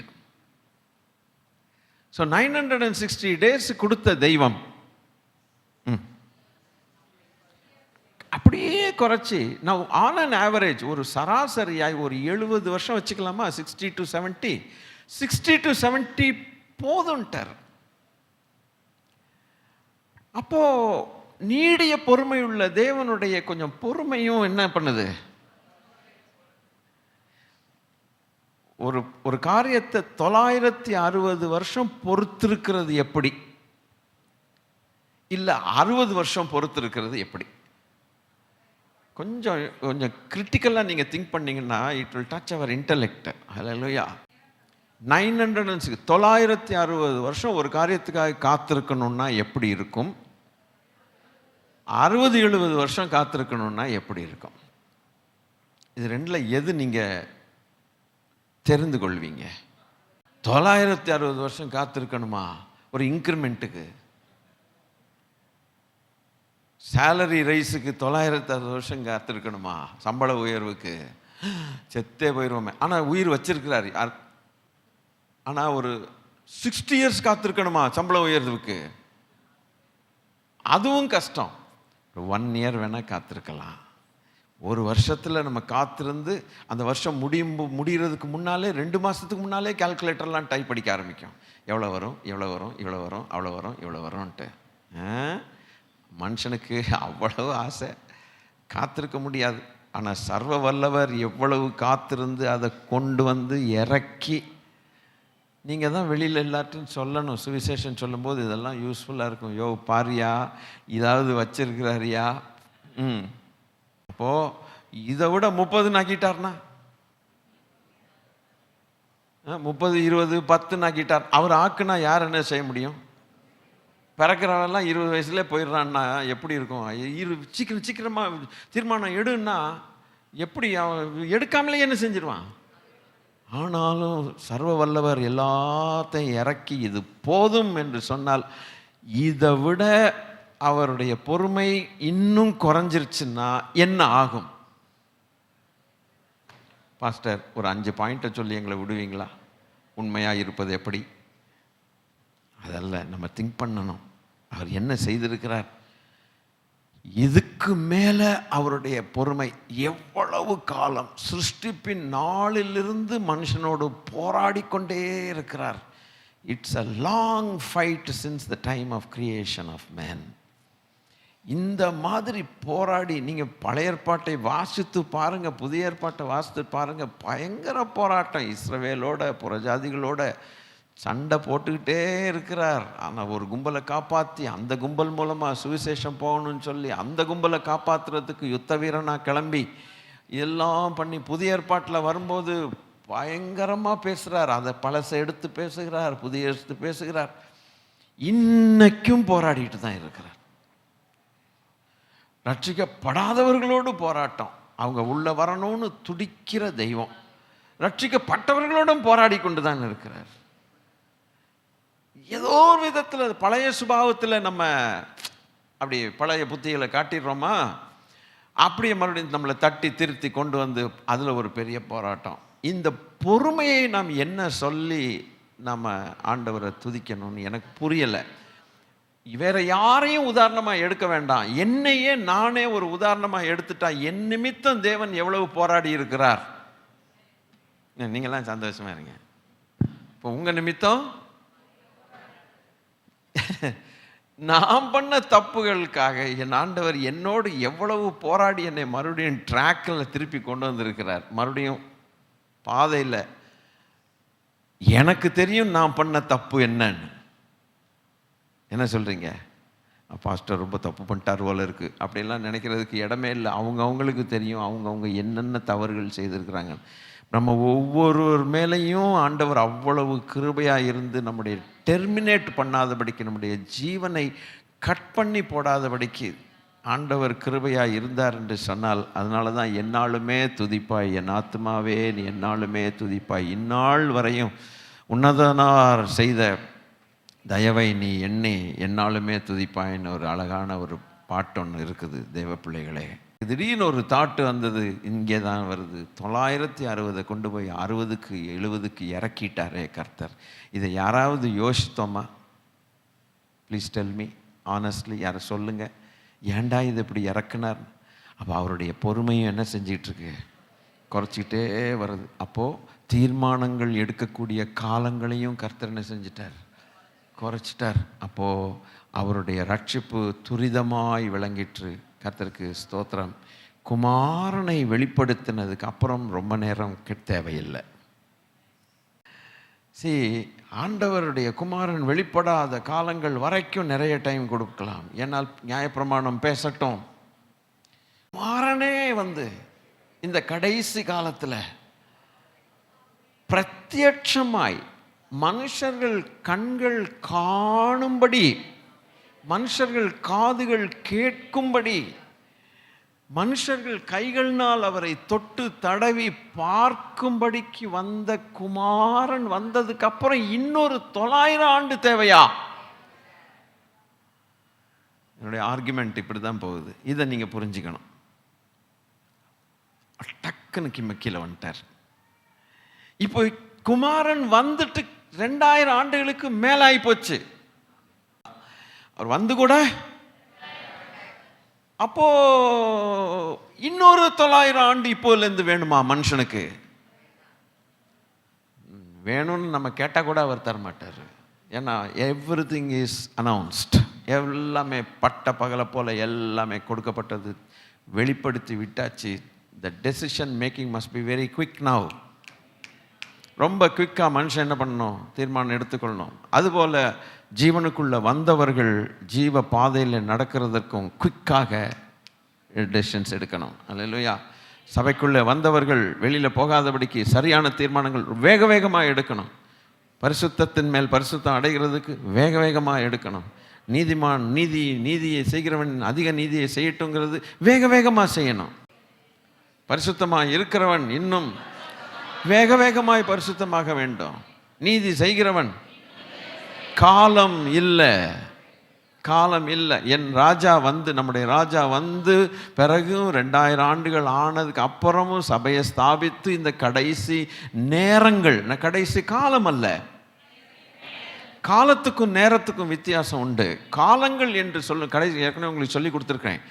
So 960 days கொடுத்த தெய்வம் அப்படியே குறைச்சி, நான் ஆன் அன் ஆவரேஜ் ஒரு சராசரியாய் ஒரு 70 வருஷம் வச்சுக்கலாமா, 60 to 70 போதும்ட்டார். அப்போ நீடிய பொறுமையுள்ள தேவனுடைய கொஞ்சம் பொறுமையும் என்ன பண்ணுது, ஒரு காரியத்தை 960 வருஷம் பொறுத்திருக்கிறது எப்படி, இல்லை 60 வருஷம் பொறுத்திருக்கிறது எப்படி? கொஞ்சம் கிரிட்டிக்கலாக நீங்கள் திங்க் பண்ணீங்கன்னா it will touch our intellect. ஹல்லேலூயா. 960 வருஷம் ஒரு காரியத்துக்காக காத்திருக்கணும்னா எப்படி இருக்கும், 60-70 வருஷம் காத்திருக்கணும்னா எப்படி இருக்கும்? இது ரெண்டில் எது நீங்கள் தெரிந்து கொள்வீங்க? 960 வருஷம் காத்திருக்கணுமா ஒரு இன்க்ரிமெண்ட்டுக்கு? சேலரி ரைஸுக்கு 960 வருஷம் காத்திருக்கணுமா? சம்பள உயர்வுக்கு செத்தே போயிடுவோமே. ஆனால் உயிர் வச்சிருக்கிறாரு. ஆனால் ஒரு 60 இயர்ஸ் காத்திருக்கணுமா சம்பள உயர்வுக்கு? அதுவும் கஷ்டம். 1 இயர் வேணால் காத்திருக்கலாம். ஒரு வருஷத்தில் நம்ம காத்திருந்து அந்த வருஷம் முடிகிறதுக்கு முன்னாலே 2 மாதத்துக்கு முன்னாலே கால்குலேட்டர்லாம் டைப் படிக்க ஆரம்பிக்கும். எவ்வளோ வரும், எவ்வளோ வரும், இவ்வளோ வரும், அவ்வளோ வரும், இவ்வளோ வரும்ன்ட்டு. மனுஷனுக்கு அவ்வளவு ஆசை, காத்திருக்க முடியாது. ஆனால் சர்வ வல்லவர் எவ்வளவு காத்திருந்து அதை கொண்டு வந்து இறக்கி, நீங்கள் தான் வெளியில் எல்லாத்தையும் சொல்லணும். சுவிசேஷன் சொல்லும்போது இதெல்லாம் யூஸ்ஃபுல்லாக இருக்கும். யோ பாரியா, இதாவது வச்சிருக்கிறாரியா. அப்போது இதை விட 30 ஆக்கிட்டார்னா, 30, 20, 10 ஆக்கிட்டார். அவர் ஆக்குனா யார் என்ன செய்ய முடியும்? பிறக்கிறவெல்லாம் 20 வயசுலேயே போயிடுறான்னா எப்படி இருக்கும்? சீக்கிரமாக தீர்மானம் எடுன்னா எப்படி? அவன் எடுக்காமலே என்ன செஞ்சிருவான்? ஆனாலும் சர்வ வல்லவர் எல்லாத்தையும் இறக்கி இது போதும் என்று சொன்னால், இதை விட அவருடைய பொறுமை இன்னும் குறைஞ்சிருச்சுன்னா என்ன ஆகும்? பாஸ்டர் ஒரு 5 பாயிண்ட்டை சொல்லி எங்களை விடுவீங்களா? உண்மையாக இருப்பது எப்படி? அதல்ல, நம்ம திங்க் பண்ணணும். அவர் என்ன செய்திருக்கிறார், இதுக்கு மேலே அவருடைய பொறுமை எவ்வளவு காலம், சிருஷ்டிப்பின் நாளிலிருந்து மனுஷனோடு போராடி கொண்டே இருக்கிறார். It's a long fight since the time of creation of man. இந்த மாதிரி போராடி நீங்கள் பழைய ஏற்பாட்டை வாசித்து பாருங்கள், புதிய ஏற்பாட்டை வாசித்து பாருங்கள். பயங்கர போராட்டம். இஸ்ரவேலோட புறஜாதிகளோட சண்டை போட்டுக்கிட்டே இருக்கிறார். ஆனால் ஒரு கும்பலை காப்பாற்றி அந்த கும்பல் மூலமாக சுவிசேஷம் போகணும்னு சொல்லி அந்த கும்பலை காப்பாற்றுறதுக்கு யுத்த வீரனாக கிளம்பி இதெல்லாம் பண்ணி புதிய ஏற்பாட்டில் வரும்போது பயங்கரமாக பேசுகிறார். அதை பழசை எடுத்து பேசுகிறார், புதிய எடுத்து பேசுகிறார். இன்னைக்கும் போராடிட்டு தான் இருக்கிறார். ரட்சிக்கப்படாதவர்களோடு போராட்டம். அவங்க உள்ள வரணும்னு துடிக்கிற தெய்வம் ரட்சிக்கப்பட்டவர்களோடும் போராடி கொண்டு தான் இருக்கிறார். ஏதோ ஒரு விதத்தில் பழைய சுபாவத்தில் நம்ம அப்படி பழைய புத்திகளை காட்டிடுறோமா, அப்படியே மறுபடியும் நம்மளை தட்டி திருத்தி கொண்டு வந்து அதில் ஒரு பெரிய போராட்டம். இந்த பொறுமையை நாம் என்ன சொல்லி நம்ம ஆண்டவரை துதிக்கணும்னு எனக்கு புரியலை. வேற யாரையும் உதாரணமாக எடுக்க வேண்டாம், என்னையே நானே ஒரு உதாரணமாக எடுத்துட்டா என் நிமித்தம் தேவன் எவ்வளவு போராடி இருக்கிறார். நீங்களாம் சந்தோஷமா இருங்க. இப்போ உங்கள் நிமித்தம் நான் பண்ண தப்புகளுக்காக என் ஆண்டவர் என்னோடு எவ்வளவு போராடி என்னை மறுபடியும் ட்ராக்கில் திருப்பி கொண்டு வந்திருக்கிறார். மறுபடியும் பாதையில் எனக்கு தெரியும் நான் பண்ண தப்பு என்னன்னு. என்ன சொல்கிறீங்க? பாஸ்டர் ரொம்ப தப்பு பண்ணிட்டார் போல இருக்குது அப்படிலாம் நினைக்கிறதுக்கு இடமே இல்லை. அவங்களுக்கு தெரியும் அவங்கவுங்க என்னென்ன தவறுகள் செய்திருக்கிறாங்க. நம்ம ஒவ்வொருவர் மேலேயும் ஆண்டவர் அவ்வளவு கிருபையாக இருந்து நம்முடைய டெர்மினேட் பண்ணாதபடிக்கு, நம்முடைய ஜீவனை கட் பண்ணி போடாதபடிக்கு ஆண்டவர் கிருபையாக இருந்தார் என்று சொன்னால், அதனால தான் எந்நாளுமே துதிப்பாய் என் ஆத்துமாவே நீ எந்நாளுமே துதிப்பாய், இந்நாள் வரையும் உன்னதனார் செய்த தயவை நீ எண்ணி எந்நாளுமே துதிப்பாயின்னு ஒரு அழகான ஒரு பாட்டு ஒன்று இருக்குது. தேவ பிள்ளைகளே, திடீர்னு ஒரு தாட்டு வந்தது, இங்கே தான் வருது. 960 கொண்டு போய் 60க்கு 70க்கு இறக்கிட்டாரே கர்த்தர். இதை யாராவது யோசித்தோமா? ப்ளீஸ் டெல் மீ ஆனஸ்ட்லி, யாரை சொல்லுங்க, ஏன்டா இது இப்படி இறக்குனார்? அப்போ அவருடைய பொறுமையும் என்ன செஞ்சிட்ருக்கு? குறைச்சிக்கிட்டே வருது. அப்போது தீர்மானங்கள் எடுக்கக்கூடிய காலங்களையும் கர்த்தர் என்ன செஞ்சிட்டார்? குறைச்சிட்டார். அப்போது அவருடைய ரட்சிப்பு துரிதமாய் விளங்கிற்று. கர்த்தருக்கு ஸ்தோத்திரம். குமாரனை வெளிப்படுத்தினதுக்கு அப்புறம் ரொம்ப நேரம் தேவையில்லை. ஆண்டவருடைய குமாரன் வெளிப்படாத காலங்கள் வரைக்கும் நிறைய டைம் கொடுக்கலாம். ஏன்னால் நியாயப்பிரமாணம் பேசட்டும். குமாரனே வந்து இந்த கடைசி காலத்தில் பிரத்யட்சமாய் மனுஷர்கள் கண்கள் காணும்படி, மனுஷர்கள் காதுகள் கேட்கும்படி, மனுஷர்கள் கைகளினால் அவரை தொட்டு தடவி பார்க்கும்படிக்கு வந்த குமாரன் வந்ததுக்கு அப்புறம் இன்னொரு 900 ஆண்டு தேவையா? என்னுடைய ஆர்குமெண்ட் இப்படி தான் போகுது. இதை நீங்க புரிஞ்சுக்கணும். டக்குன்னு கீழே வந்துட்டார். இப்போ குமாரன் வந்துட்டு 2000 ஆண்டுகளுக்கு மேலாகி போச்சு. அவர் வந்து கூட அப்போ இன்னொரு 900 ஆண்டு இப்போலேருந்து வேணுமா மனுஷனுக்கு? வேணும்னு நம்ம கேட்டால் கூட அவர் தரமாட்டார். ஏன்னா எவ்ரிதிங் இஸ் அனௌன்ஸ்ட். எல்லாமே பட்ட பகலை போல எல்லாமே கொடுக்கப்பட்டது, வெளிப்படுத்தி விட்டாச்சு. The decision making must be very quick now. ரொம்ப குவிக்காக மனுஷன் என்ன பண்ணணும்? தீர்மானம் எடுத்துக்கொள்ளணும். அதுபோல் ஜீவனுக்குள்ளே வந்தவர்கள் ஜீவ பாதையில் நடக்கிறதுக்கும் குவிக்காக டெசிஷன்ஸ் எடுக்கணும். அல்லேலூயா. சபைக்குள்ளே வந்தவர்கள் வெளியில் போகாதபடிக்கு சரியான தீர்மானங்கள் வேக வேகமாக எடுக்கணும். பரிசுத்தத்தின் மேல் பரிசுத்தம் அடைகிறதுக்கு வேக வேகமாக எடுக்கணும். நீதிமான் நீதியை செய்கிறவன் அதிக நீதியை செய்யட்டுங்கிறது வேக வேகமாக செய்யணும். பரிசுத்தமாக இருக்கிறவன் இன்னும் வேக வேகமாய் பரிசுத்தமாக வேண்டும். நீதி செய்கிறவன் காலம் இல்லை, காலம் இல்லை. என் ராஜா வந்து, நம்முடைய ராஜா வந்து பிறகும் 2000 ஆண்டுகள் ஆனதுக்கு அப்புறமும் சபையை ஸ்தாபித்து இந்த கடைசி நேரங்கள், கடைசி காலம் அல்ல, காலத்துக்கும் நேரத்துக்கும் வித்தியாசம் உண்டு. காலங்கள் என்று சொல்லும் கடைசி, ஏற்கனவே உங்களுக்கு சொல்லி கொடுத்துருக்கேன்.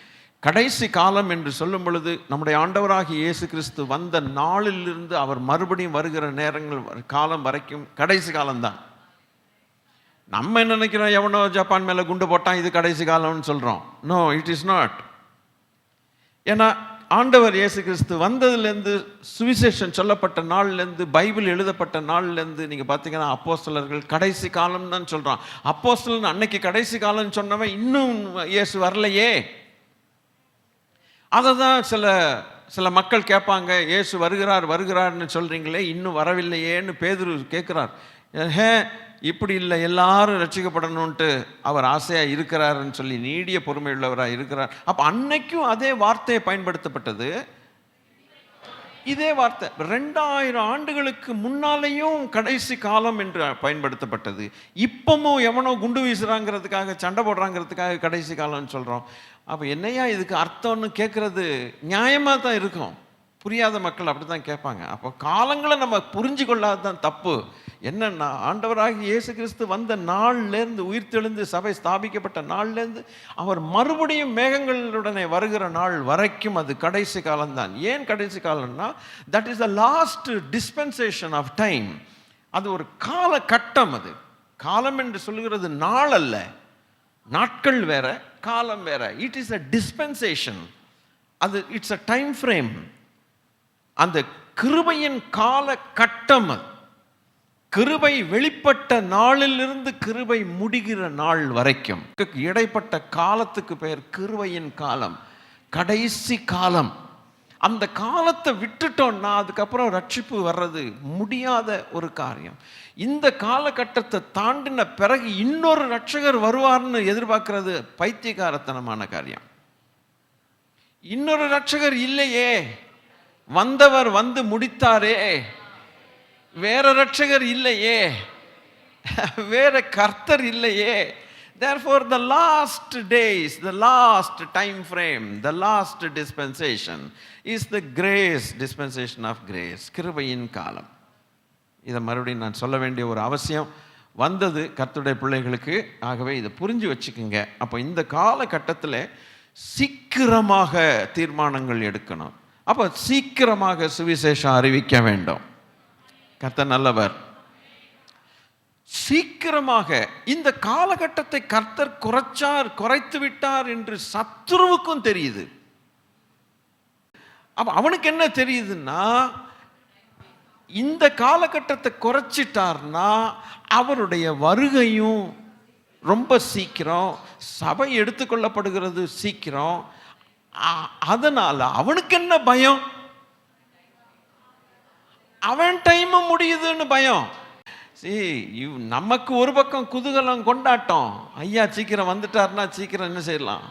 கடைசி காலம் என்று சொல்லும் பொழுது நம்முடைய ஆண்டவராகிய இயேசு கிறிஸ்து வந்த நாளிலிருந்து அவர் மறுபடியும் வருகிற நேரங்கள் காலம் வரைக்கும் கடைசி காலம்தான். நம்ம என்ன நினைக்கிறோம்? எவனோ ஜப்பான் மேலே குண்டு போட்டான், இது கடைசி காலம்னு சொல்கிறோம். No, it is not. ஏன்னா ஆண்டவர் இயேசு கிறிஸ்து வந்ததுலேருந்து, சுவிசேஷன் சொல்லப்பட்ட நாள்லேருந்து, பைபிள் எழுதப்பட்ட நாள்லேருந்து நீங்கள் பார்த்தீங்கன்னா அப்போஸ்தலர்கள் கடைசி காலம் தான் சொல்கிறான். அப்போஸ்தலன் அன்னைக்கு கடைசி காலம்னு சொன்னவன் இன்னும் இயேசு வரலையே. அதை தான் சில மக்கள் கேட்பாங்க, இயேசு வருகிறார்னு சொல்கிறீங்களே, இன்னும் வரவில்லையேன்னு பேதுரு கேட்குறார். இப்படி இல்லை, எல்லாரும் ரட்சிக்கப்படணுன்ட்டு அவர் ஆசையாக இருக்கிறாருன்னு சொல்லி நீடிய பொறுமை உள்ளவராக இருக்கிறார். அப்போ அன்னைக்கும் அதே வார்த்தையை பயன்படுத்தப்பட்டது. இதே வார்த்தை 2000 ஆண்டுகளுக்கு முன்னாலேயும் கடைசி காலம் என்று பயன்படுத்தப்பட்டது. இப்பவும் எவனோ குண்டு வீசுறாங்கிறதுக்காக, சண்டை போடுறாங்கிறதுக்காக கடைசி காலம்னு சொல்கிறோம். அப்போ என்னையா இதுக்கு அர்த்தம்னு கேட்குறது நியாயமாக தான் இருக்கும். புரியாத மக்கள் அப்படி தான் கேட்பாங்க. அப்போ காலங்களை நம்ம புரிஞ்சு கொள்ளாது தான் தப்பு. என்னன்னா, ஆண்டவராகிய இயேசு கிறிஸ்து வந்த நாள்லேருந்து, உயிர்த்தெழுந்து சபை ஸ்தாபிக்கப்பட்ட நாள்லேருந்து அவர் மறுபடியும் மேகங்களுடனே வருகிற நாள் வரைக்கும் அது கடைசி காலம்தான். ஏன் கடைசி காலம்னா, that is the last dispensation of time. அது ஒரு காலகட்டம். அது காலம் என்று சொல்லுகிறது நாள் அல்ல, நாட்கள் வேற, காலம் வேற. It is a dispensation. அது இட்ஸ் அ டைம் ஃப்ரேம். அந்த கிருபையின் காலகட்டம். கிருபை வெளிப்பட்ட நாளிலிருந்து கிருபை முடிகிற நாள் வரைக்கும் இடைப்பட்ட காலத்துக்கு பெயர் கிருபையின் காலம், கடைசி காலம். அந்த காலத்தை விட்டுட்டோம்னா அதுக்கப்புறம் ரட்சிப்பு வர்றது முடியாத ஒரு காரியம். இந்த காலகட்டத்தை தாண்டின பிறகு இன்னொரு ரட்சகர் வருவார்னு எதிர்பார்க்கிறது பைத்தியக்காரத்தனமான காரியம். இன்னொரு ரட்சகர் இல்லையே, வந்தவர் வந்து முடித்தாரே, வேற ரட்சகர் இல்லையே, வேற கர்த்தர் இல்லையே. Therefore the last days, the last time frame, the last dispensation is the grace dispensation of grace, கிருபையின் காலம். இதை மறுபடியும் நான் சொல்ல வேண்டிய ஒரு அவசியம் வந்தது கர்த்தருடைய பிள்ளைகளுக்கு. ஆகவே இதை புரிஞ்சு வச்சுக்கோங்க. அப்போ இந்த காலகட்டத்தில் சீக்கிரமாக தீர்மானங்கள் எடுக்கணும். அப்போ சீக்கிரமாக சுவிசேஷம் அறிவிக்க வேண்டும். கர்த்தர் நல்லவர். சீக்கிரமாக இந்த காலகட்டத்தை கர்த்தர் குறைத்து விட்டார் என்று சத்துருவுக்கும் தெரியுது. அப்ப அவனுக்கு என்ன தெரியுதுன்னா, இந்த காலகட்டத்தை குறைச்சிட்டார்னா அவருடைய வருகையும் ரொம்ப சீக்கிரம், சபை எடுத்துக்கொள்ளப்படுகிறது சீக்கிரம். அதனால அவனுக்கு என்ன பயம்? அவன் டைம் முடியுதுன்னு பயம். நமக்கு ஒரு பக்கம் குதூகலம், கொண்டாட்டம். ஐயா சீக்கிரம் வந்துட்டார்னா சீக்கிரம் என்ன செய்யலாம்?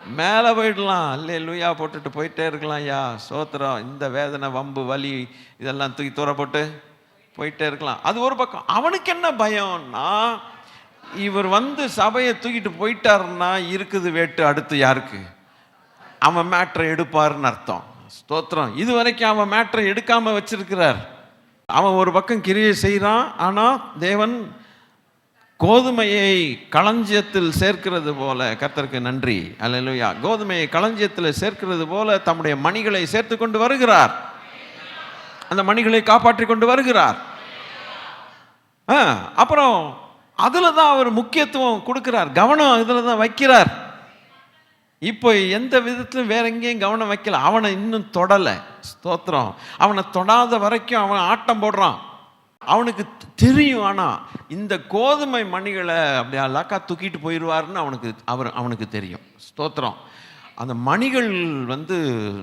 மேலே போயிடலாம். அல்லேலூயா போட்டுட்டு போயிட்டே இருக்கலாம். ஐயா சோத்திரம். இந்த வேதனை, வம்பு, வலி இதெல்லாம் தூக்கி தூர போட்டு போயிட்டே இருக்கலாம். அது ஒரு பக்கம். அவனுக்கு என்ன பயம்னா, இவர் வந்து சபையை தூக்கிட்டு போயிட்டாருன்னா இருக்குது வேட்டு அடுத்து யாருக்கு? அவன் மேட்ரை எடுப்பாருன்னு அர்த்தம். ஸ்தோத்திரம். இது வரைக்கும் அவன் மேட்ரை எடுக்காம வச்சிருக்கிறார். அவன் ஒரு பக்கம் கிரியை செய்கிறான். ஆனால் தேவன் கோதுமையை களஞ்சியத்தில் சேர்க்கிறது போல, கர்த்தருக்கு நன்றி, அல்லேலூயா, கோதுமையை களஞ்சியத்தில் சேர்க்கிறது போல தம்முடைய மணிகளை சேர்த்து கொண்டு வருகிறார். அந்த மணிகளை காப்பாற்றி கொண்டு வருகிறார். அப்புறம் அதில் தான் அவர் முக்கியத்துவம் கொடுக்கிறார், கவனம் அதில் தான் வைக்கிறார். இப்போ எந்த விதத்திலும் வேற எங்கேயும் கவனம் வைக்கல. அவனை இன்னும் தொடலை. ஸ்தோத்திரம். அவனை தொடாத வரைக்கும் அவன் ஆட்டம் போடுறான். அவனுக்கு தெரியும். ஆனால் இந்த கோதுமை மணிகளை அப்படியே அல்லாக்கா தூக்கிட்டு போயிடுவார்னு அவனுக்கு தெரியும். ஸ்தோத்திரம். அந்த மணிகள் வந்து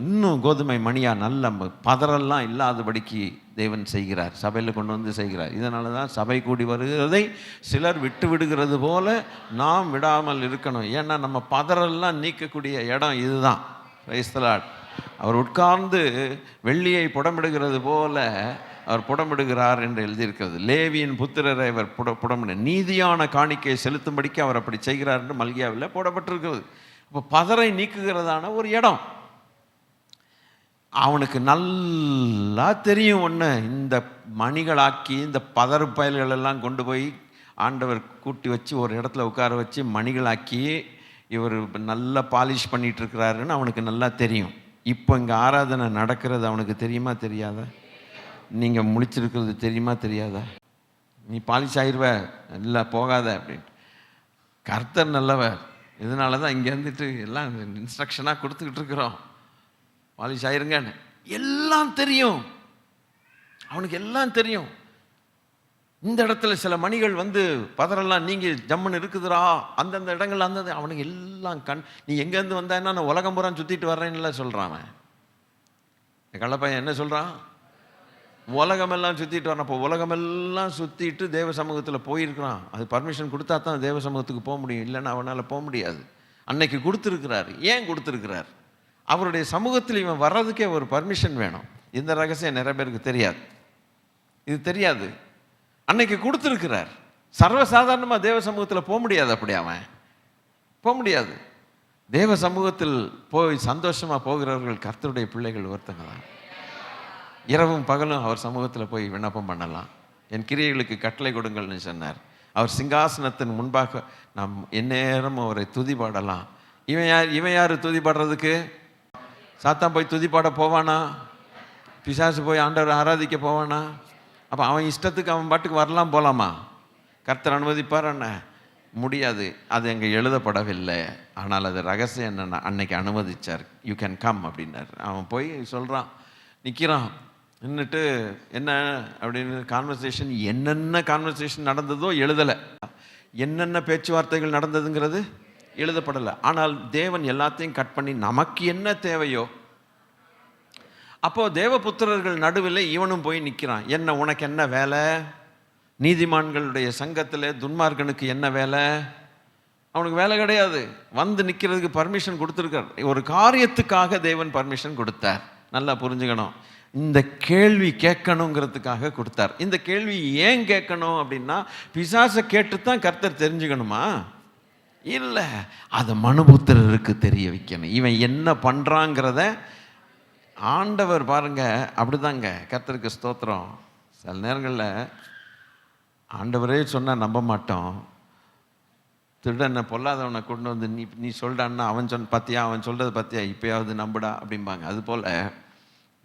இன்னும் கோதுமை மணியாக நல்ல பதறெல்லாம் இல்லாதபடிக்கு தேவன் செய்கிறார், சபையில் கொண்டு வந்து செய்கிறார். இதனால தான் சபை கூடி வருகிறதை சிலர் விட்டு விடுகிறது போல நாம் விடாமல் இருக்கணும். ஏன்னா நம்ம பதறெல்லாம் நீக்கக்கூடிய இடம் இதுதான். Praise the Lord. அவர் உட்கார்ந்து வெள்ளியை புடமிடுகிறது போல அவர் புடமிடுகிறார் என்று எழுதியிருக்கிறது. லேவியின் புத்திரரை அவர் புடமிட நீதியான காணிக்கை செலுத்தும்படிக்கு அவர் அப்படி செய்கிறார் என்று மல்கியாவில் போடப்பட்டிருக்கிறது. இப்போ பதரை நீக்குகிறதான ஒரு இடம். அவனுக்கு நல்லா தெரியும் ஒன்று, இந்த மணிகளாக்கி இந்த பதறு பயல்கள் எல்லாம் கொண்டு போய் ஆண்டவர் கூட்டி வச்சு ஒரு இடத்துல உட்கார வச்சு மணிகளாக்கி இவர் நல்லா பாலிஷ் பண்ணிட்டு இருக்கிறாருன்னு அவனுக்கு நல்லா தெரியும். இப்போ இங்கே ஆராதனை நடக்கிறது அவனுக்கு தெரியுமா தெரியாதா? நீங்கள் முழிச்சிருக்கிறது தெரியுமா தெரியாதா? நீ பாலிஷ் ஆயிடுவ, இல்லை போகாத அப்படின்ட்டு. கர்த்தர் நல்லவர். இதனால தான் இங்கே இருந்துட்டு எல்லாம் இன்ஸ்ட்ரக்ஷனாக கொடுத்துக்கிட்டு இருக்கிறோம். பாலிஷ் ஆயிருங்கன்னு எல்லாம் தெரியும் அவனுக்கு, எல்லாம் தெரியும். இந்த இடத்துல சில மணிகள் வந்து பதரெல்லாம் நீங்க ஜம்முன்னு இருக்குதுரா, அந்தந்த இடங்கள்ல அந்த அவனுக்கு எல்லாம் நீ எங்கேருந்து வந்தான்னா நான் உலகம் பூரா சுற்றிட்டு வர்றேன்னு சொல்கிறான். அவன் கள்ளப்பையன் என்ன சொல்கிறான்? உலகமெல்லாம் சுற்றிட்டு வரான். அப்போ உலகமெல்லாம் சுற்றிட்டு தேவ சமூகத்தில் போயிருக்கிறான். அது பர்மிஷன் கொடுத்தா தான் தேவ சமூகத்துக்கு போக முடியும், இல்லைன்னா அவனால் போக முடியாது. அன்னைக்கு கொடுத்துருக்கிறார். ஏன் கொடுத்துருக்கிறார்? அவருடைய சமூகத்தில் இவன் வர்றதுக்கே ஒரு பர்மிஷன் வேணும். இந்த ரகசியம் நிறைய பேருக்கு தெரியாது. இது தெரியாது. அன்னைக்கு கொடுத்துருக்கிறார். சர்வசாதாரணமாக தேவ சமூகத்தில் போக முடியாது. அப்படி அவன் போக முடியாது. தேவ சமூகத்தில் போய் சந்தோஷமாக போகிறவர்கள் கர்த்தருடைய பிள்ளைகள் ஒருத்தங்க தான். இரவும் பகலும் அவர் சமூகத்தில் போய் விண்ணப்பம் பண்ணலாம். என் கிரியைகளுக்கு கட்டளை கொடுங்கள்னு சொன்னார். அவர் சிங்காசனத்தின் முன்பாக நாம் எந்நேரம் அவரை துதி பாடலாம். இவன் யார் துதி பாடுறதுக்கு? சாத்தான் போய் துதி பாட போவானா? பிசாசு போய் ஆண்டவர் ஆராதிக்க போவானா? அப்போ அவன் இஷ்டத்துக்கு அவன் பாட்டுக்கு வரலாம் போகலாமா? கர்த்தர் அனுமதிப்பார் என்ன? முடியாது. அது எங்கே எழுதப்படவில்லை. ஆனால் அது ரகசியம் என்னென்னா அன்னைக்கு அனுமதிச்சார். யூ கேன் கம் அப்படின்னார். அவன் போய் சொல்கிறான், நிற்கிறான், நின்றுட்டு என்ன அப்படின்னு கான்வர்சேஷன், என்னென்ன கான்வர்சேஷன் நடந்ததோ எழுதலை, என்னென்ன பேச்சுவார்த்தைகள் நடந்ததுங்கிறது எழுதப்படலை. ஆனால் தேவன் எல்லாத்தையும் கட் பண்ணி நமக்கு என்ன தேவையோ அப்போது தேவபுத்திரர்கள் நடுவில் இவனும் போய் நிற்கிறான். என்ன உனக்கு என்ன வேலை? நீதிமான்களுடைய சங்கத்தில் துன்மார்க்கனுக்கு என்ன வேலை? அவனுக்கு வேலை கிடையாது. வந்து நிற்கிறதுக்கு பர்மிஷன் கொடுத்துருக்கார். ஒரு காரியத்துக்காக தேவன் பர்மிஷன் கொடுத்தார். நல்லா புரிஞ்சுக்கணும். இந்த கேள்வி கேட்கணுங்கிறதுக்காக கொடுத்தார். இந்த கேள்வி ஏன் கேட்கணும் அப்படின்னா, பிசாசை கேட்டுத்தான் கர்த்தர் தெரிஞ்சுக்கணுமா? இல்லை, அதை மனுபுத்திரருக்கு தெரிய வைக்கணும். இவன் என்ன பண்ணுறாங்கிறத ஆண்டவர் பாருங்க. அப்படிதாங்க, கர்த்தருக்கு ஸ்தோத்திரம். சில நேரங்களில் ஆண்டவரே சொன்னால் நம்ப மாட்டோம். திருடனை பொல்லாதவனை கொண்டு வந்து நீ சொல்கிறான்னா அவன் பார்த்தியா, அவன் சொல்கிறது பார்த்தியா, இப்போயாவது நம்புடா அப்படிம்பாங்க. அதுபோல்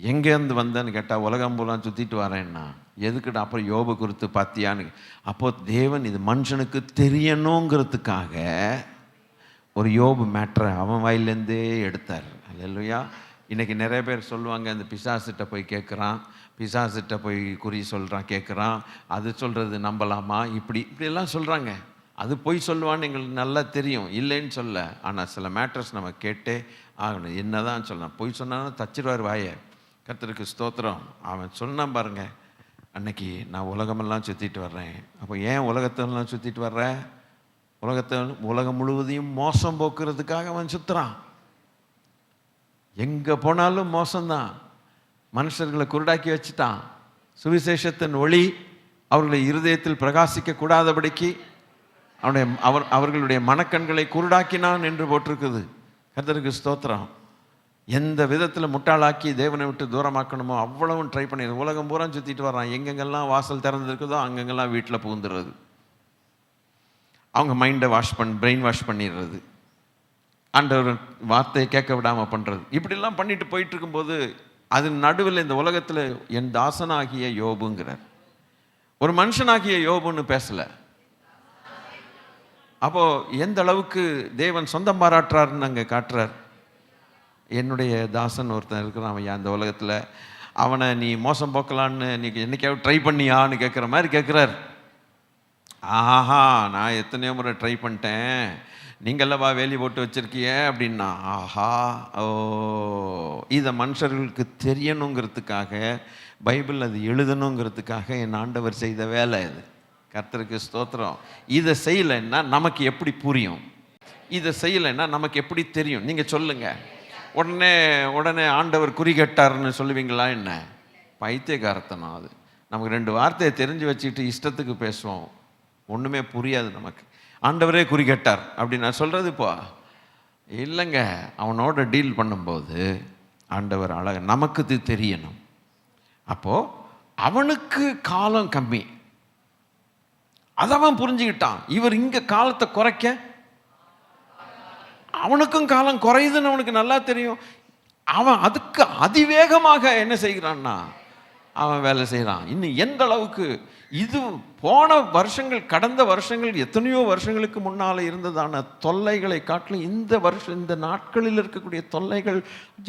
எங்கேருந்து வந்தேன்னு கேட்டால் உலகம் பூலாம் சுற்றிட்டு வரேன்னா எதுக்குடா? அப்புறம் யோபு குறித்து பார்த்தியான்னு. அப்போது தேவன் இது மனுஷனுக்கு தெரியணுங்கிறதுக்காக ஒரு யோபு மேட்ரை அவன் வாயிலேருந்தே எடுத்தார். அல்லேலூயா. இன்றைக்கி நிறைய பேர் சொல்லுவாங்க, இந்த பிசாசிட்ட போய் கேட்குறான், பிசாசிட்ட போய் குறி சொல்கிறான், கேட்குறான், அது சொல்கிறது நம்பலாமா, இப்படியெல்லாம் சொல்கிறாங்க. அது போய் சொல்லுவான்னு எங்களுக்கு நல்லா தெரியும், இல்லைன்னு சொல்ல. ஆனால் சில மேட்டர்ஸ் நம்ம கேட்டே ஆகணும். என்ன தான் சொல்லலாம், போய் சொன்னாலும் தச்சிடுவார் வாயை. கர்த்தருக்கு ஸ்தோத்திரம். அவன் சொன்னான் பாருங்க, அன்னைக்கு நான் உலகமெல்லாம் சுற்றிட்டு வர்றேன். அப்போ ஏன் உலகத்தெல்லாம் சுற்றிட்டு வர்றேன்? உலகம் முழுவதையும் மோசம் போக்குறதுக்காக அவன் சுற்றுறான். எங்கே போனாலும் மோசம்தான். மனுஷர்களை குருடாக்கி வச்சுட்டான். சுவிசேஷத்தின் ஒளி அவர்களை இருதயத்தில் பிரகாசிக்க கூடாதபடிக்கு அவர்களுடைய மனக்கண்களை குருடாக்கினான் என்று போட்டிருக்குது. கர்த்தருக்கு ஸ்தோத்திரம். எந்த விதத்தில் முட்டாளாக்கி தேவனை விட்டு தூரமாக்கணுமோ அவ்வளவும் ட்ரை பண்ணிடுது. உலகம் பூரா சுற்றிட்டு வர்றான். எங்கெங்கெல்லாம் வாசல் திறந்துருக்குதோ அங்கெங்கெல்லாம் வீட்டில் புகுந்துடுறது. அவங்க மைண்டை பிரெயின் வாஷ் பண்ணிடுறது. ஆண்டவர் வார்த்தையை கேட்க விடாமல் பண்ணுறது. இப்படிலாம் பண்ணிட்டு போயிட்டு இருக்கும்போது அது நடுவில் இந்த உலகத்தில் என் தாசனாகிய யோபுங்கிறார். ஒரு மனுஷனாகிய யோபுன்னு பேசலை. அப்போது எந்த அளவுக்கு தேவன் சொந்தம் பாராட்டுறாருன்னு அங்கே காட்டுறார். என்னுடைய தாசன் ஒருத்தன் இருக்கிறான் ஐயா இந்த உலகத்தில், அவனை நீ மோசம் போக்கலான்னு நீ என்னைக்காவது ட்ரை பண்ணியான்னு கேட்குற மாதிரி கேட்குறார். ஆஹா, நான் எத்தனையோ முறை ட்ரை பண்ணிட்டேன், நீங்களவா வேலி போட்டு வச்சுருக்கிய அப்படின்னா, ஆஹா ஓ, இதை மனுஷர்களுக்கு தெரியணுங்கிறதுக்காக, பைபிள் அது எழுதணுங்கிறதுக்காக என் ஆண்டவர் செய்த வேலை இது. கர்த்தருக்கு ஸ்தோத்திரம். இதை செய்யலைன்னா நமக்கு எப்படி புரியும்? இதை செய்யலைன்னா நமக்கு எப்படி தெரியும்? நீங்கள் சொல்லுங்கள். உடனே ஆண்டவர் குறி கேட்டார்னு சொல்லுவீங்களா? என்ன பைத்தியக்காரத்தனம் அது. நமக்கு ரெண்டு வார்த்தையை தெரிஞ்சு வச்சுக்கிட்டு இஷ்டத்துக்கு பேசுவோம், ஒன்றுமே புரியாது நமக்கு. ஆண்டவரே குறி கேட்டார் அப்படி நான் சொல்கிறது இப்போ இல்லைங்க. அவனோட டீல் பண்ணும்போது ஆண்டவர் அழக நமக்கு இது தெரியணும். அப்போது அவனுக்கு காலம் கம்மி, அதவன் புரிஞ்சுக்கிட்டான். இவர் இங்கே காலத்தை குறைக்க, அவனுக்கும் காலம் குறையுதுன்னு அவனுக்கு நல்லா தெரியும். அவன் அதுக்கு அதிவேகமாக என்ன செய்கிறான்னா அவன் வேலை செய்கிறான். இன்னும் எந்த அளவுக்கு இது போன வருஷங்கள், கடந்த வருஷங்கள், எத்தனையோ வருஷங்களுக்கு முன்னால் இருந்ததான தொல்லைகளை காட்டிலும் இந்த நாட்களில் இருக்கக்கூடிய தொல்லைகள்